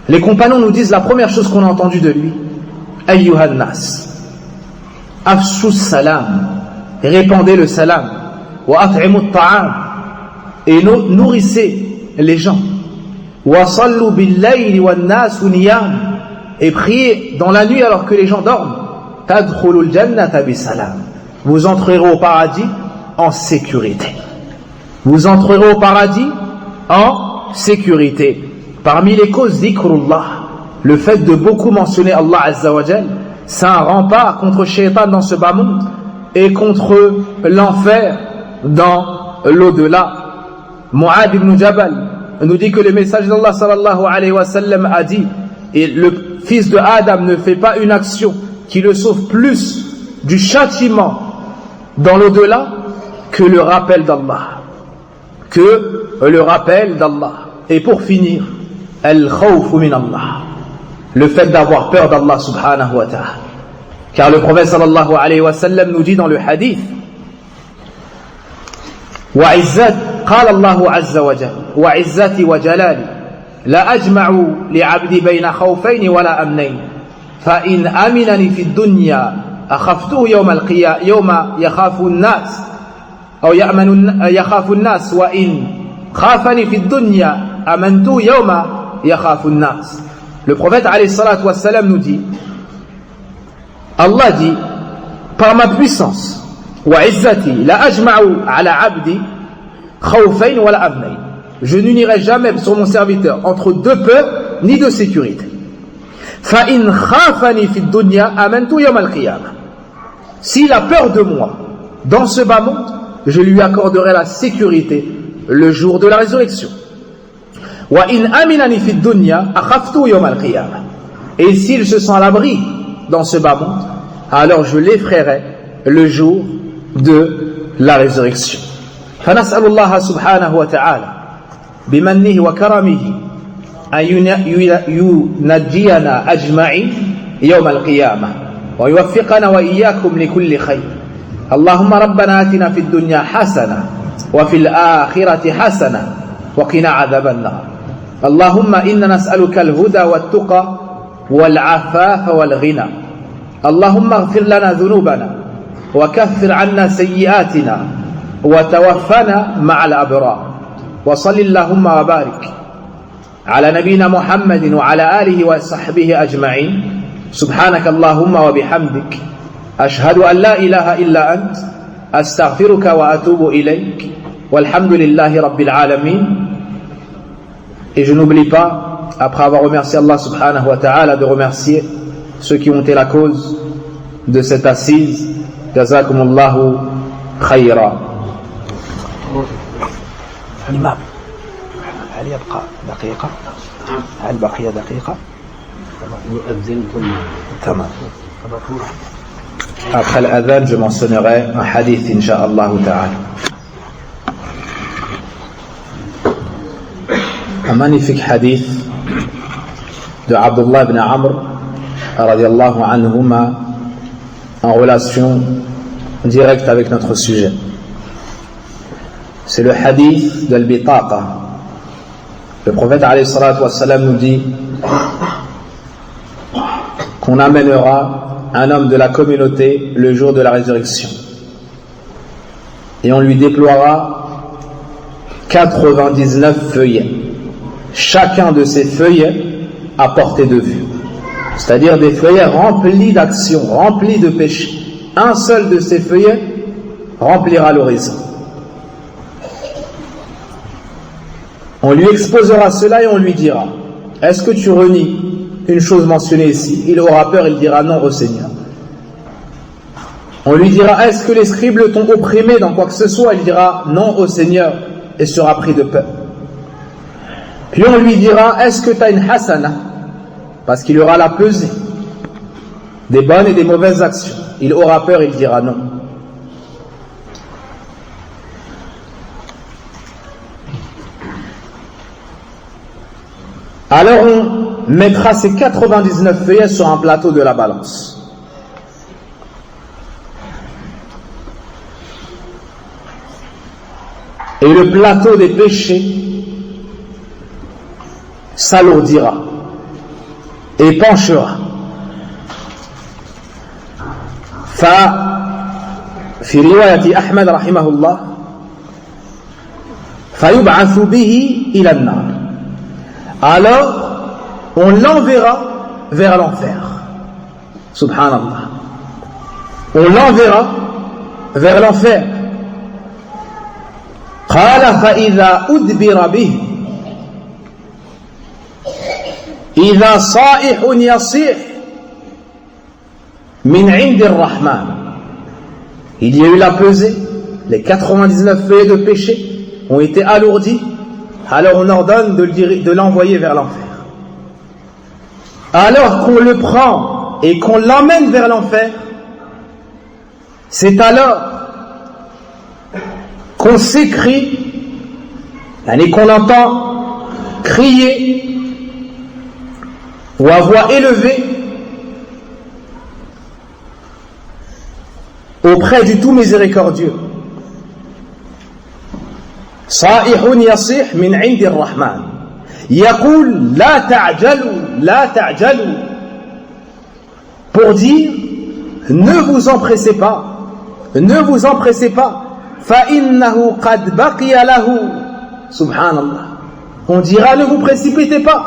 les compagnons nous disent la première chose qu'on a entendue de lui: Ayyuhan nas, afshu salam, répandez le salam, wa at'imu ta'am, et nourrissez les gens, wa sallu bil layli wan nas niyam, et priez dans la nuit alors que les gens dorment. Tadkhulul jannata bisalam, vous entrerez au paradis en sécurité. Vous entrerez au paradis en sécurité. Parmi les causes dhikrullah, le fait de beaucoup mentionner Allah Azza wa Jal, c'est un rempart contre Shaitan dans ce bas monde et contre l'enfer dans l'au-delà. Mu'ad ibn Jabal nous dit que le messager d'Allah sallallahu alayhi wa sallam a dit: et le fils de Adam ne fait pas une action qui le sauve plus du châtiment dans l'au-delà que le rappel d'Allah. Que le rappel d'Allah. Et pour finir, al-khawfu min Allah, le fait d'avoir peur d'Allah subhanahu wa ta'ala. Car le prophète sallallahu alayhi wa sallam nous dit dans le hadith: wa izzat, qala Allahu azza wa jalla, wa izzati wa jalali la ajma'u li'abdi bayna khawfayn wa la amnayn fa in aminani fi ad-dunya akhaftuhu yawm al-qiyamah yawma yakhafu an-nas aw yakhafu an-nas wa in khafani fi ad-dunya amantu yawma yakhafu an-nas. Le prophète alayhi salatu wa salam nous dit, Allah dit: par ma puissance, wa izzati la ajma'u ala abdi khawfayn wa la amnayn, je n'unirai jamais sur mon serviteur entre deux peurs ni de sécurité. Fa in khafani fi dunya amantu yawm al-qiyamah, s'il a peur de moi dans ce bas monde, je lui accorderai la sécurité le jour de la résurrection. Wa in aminani fi dunya akhaftu yawm al-qiyamah, et s'il se sent à l'abri dans ce bas monde, alors je l'effraierai le jour de la résurrection. فنسأل الله سبحانه وتعالى بمنه وكرمه أن ينجينا أجمعين يوم القيامة ويوفقنا وإياكم لكل خير. اللهم ربنا آتنا في الدنيا حسنة وفي الآخرة حسنة وقنا عذاب النار. اللهم إنا نسألك الهدى والتقى والعفاف والغنى. اللهم اغفر لنا ذنوبنا وكفر عنا سيئاتنا وتوفنا مع الأبرار. وصل اللهم وبارك على نبينا محمد وعلى آله وصحبه أجمعين. سبحانك اللهم وبحمدك أشهد أن لا إله إلا أنت أستغفرك وأتوب إليك والحمد لله رب العالمين. Et je n'oublie pas, après avoir remercié Allah subhanahu wa ta'ala, de remercier ceux qui ont été la cause de cette assise. Jazakumullahu khayra. الإمام هل يبقى دقيقة؟ هل بقي دقيقة؟ يؤذن ثم تمام. Après l'adhan, je mentionnerai un hadith, incha'Allah ta'ala. Un magnifique hadith de Abdullah ibn Amr radiallahu anhuma en relation directe avec notre sujet. C'est le hadith de l'Bitaqa. Le prophète alayhi salatu wassalam nous dit qu'on amènera un homme de la communauté le jour de la résurrection et on lui déploiera 99 feuillets, chacun de ces feuillets à portée de vue, c'est-à-dire des feuillets remplis d'actions, remplis de péchés. Un seul de ces feuillets remplira l'horizon. On lui exposera cela et on lui dira: est-ce que tu renies une chose mentionnée ici? Il aura peur, il dira non au Seigneur. On lui dira: est-ce que les scribes t'ont opprimé dans quoi que ce soit? Il dira non au Seigneur et sera pris de peur. Puis on lui dira: est-ce que tu as une hasana? Parce qu'il y aura la pesée. des bonnes et des mauvaises actions. Il aura peur, il dira non. Alors on mettra ces 99 feuillets sur un plateau de la balance. Et le plateau des péchés s'alourdira et penchera. ففي رواية أحمد رحمه الله فيبعث به إلى النار. Alors on l'enverra vers l'enfer. Subhanallah. On l'enverra vers l'enfer. قال فإذا أدبر به إذا صائح يصيح من عند الرحمن. Il y a eu la pesée, les 99 feuillets de péché ont été alourdis, alors on ordonne de l'envoyer vers l'enfer. Alors qu'on le prend et qu'on l'emmène vers l'enfer, c'est alors qu'on s'écrie, et qu'on entend crier ou à voix élevée auprès du tout miséricordieux. صائح يصيح من عند الرحمن يقول لا تعجلوا لا تعجلوا, pour dire ne vous empressez pas, ne vous empressez pas. فإنه قد بقي له. Subhanallah. On dira ne vous précipitez pas,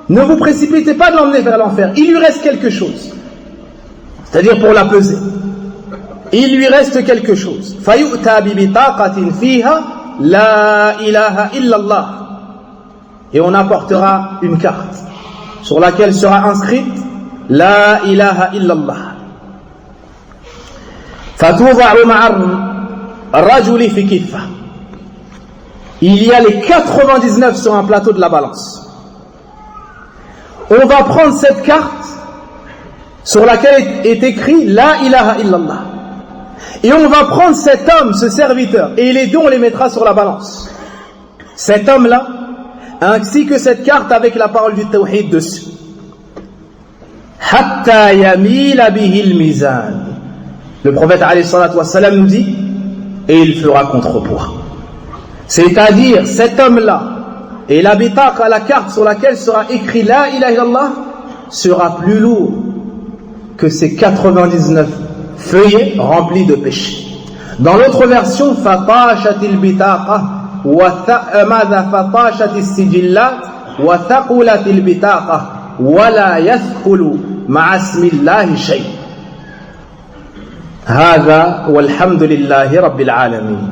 ne vous précipitez pas de l'emmener vers l'enfer, il lui reste quelque chose, c'est-à-dire pour la peser, il lui reste quelque chose. فيؤتى ببطاقة فيها لا إله إلا الله, et on apportera une carte sur laquelle sera inscrite لا إله إلا الله. فتوضع مع الرجل في كفة. Il y a les 99 sur un plateau de la balance. On va prendre cette carte sur laquelle est écrit La ilaha illallah, et on va prendre cet homme, ce serviteur, et les deux on les mettra sur la balance. Cet homme-là, ainsi que cette carte avec la parole du tawhid dessus. Hatta yamila bihi al-mizan. Le prophète alayhi salatu wa salam nous dit, et il fera contrepoids. C'est-à-dire, cet homme-là, et la bitaqa, la carte sur laquelle sera écrit La ilaha illallah, sera plus lourd que ces 99 feuillets remplis de péchés. Dans l'autre version, fatashatil bitaqa wa mada fatashatis sijillat wa thaqulatil bitaqa wa la yathqulu ma'a ismillahi shay. هذا والحمد لله رب العالمين.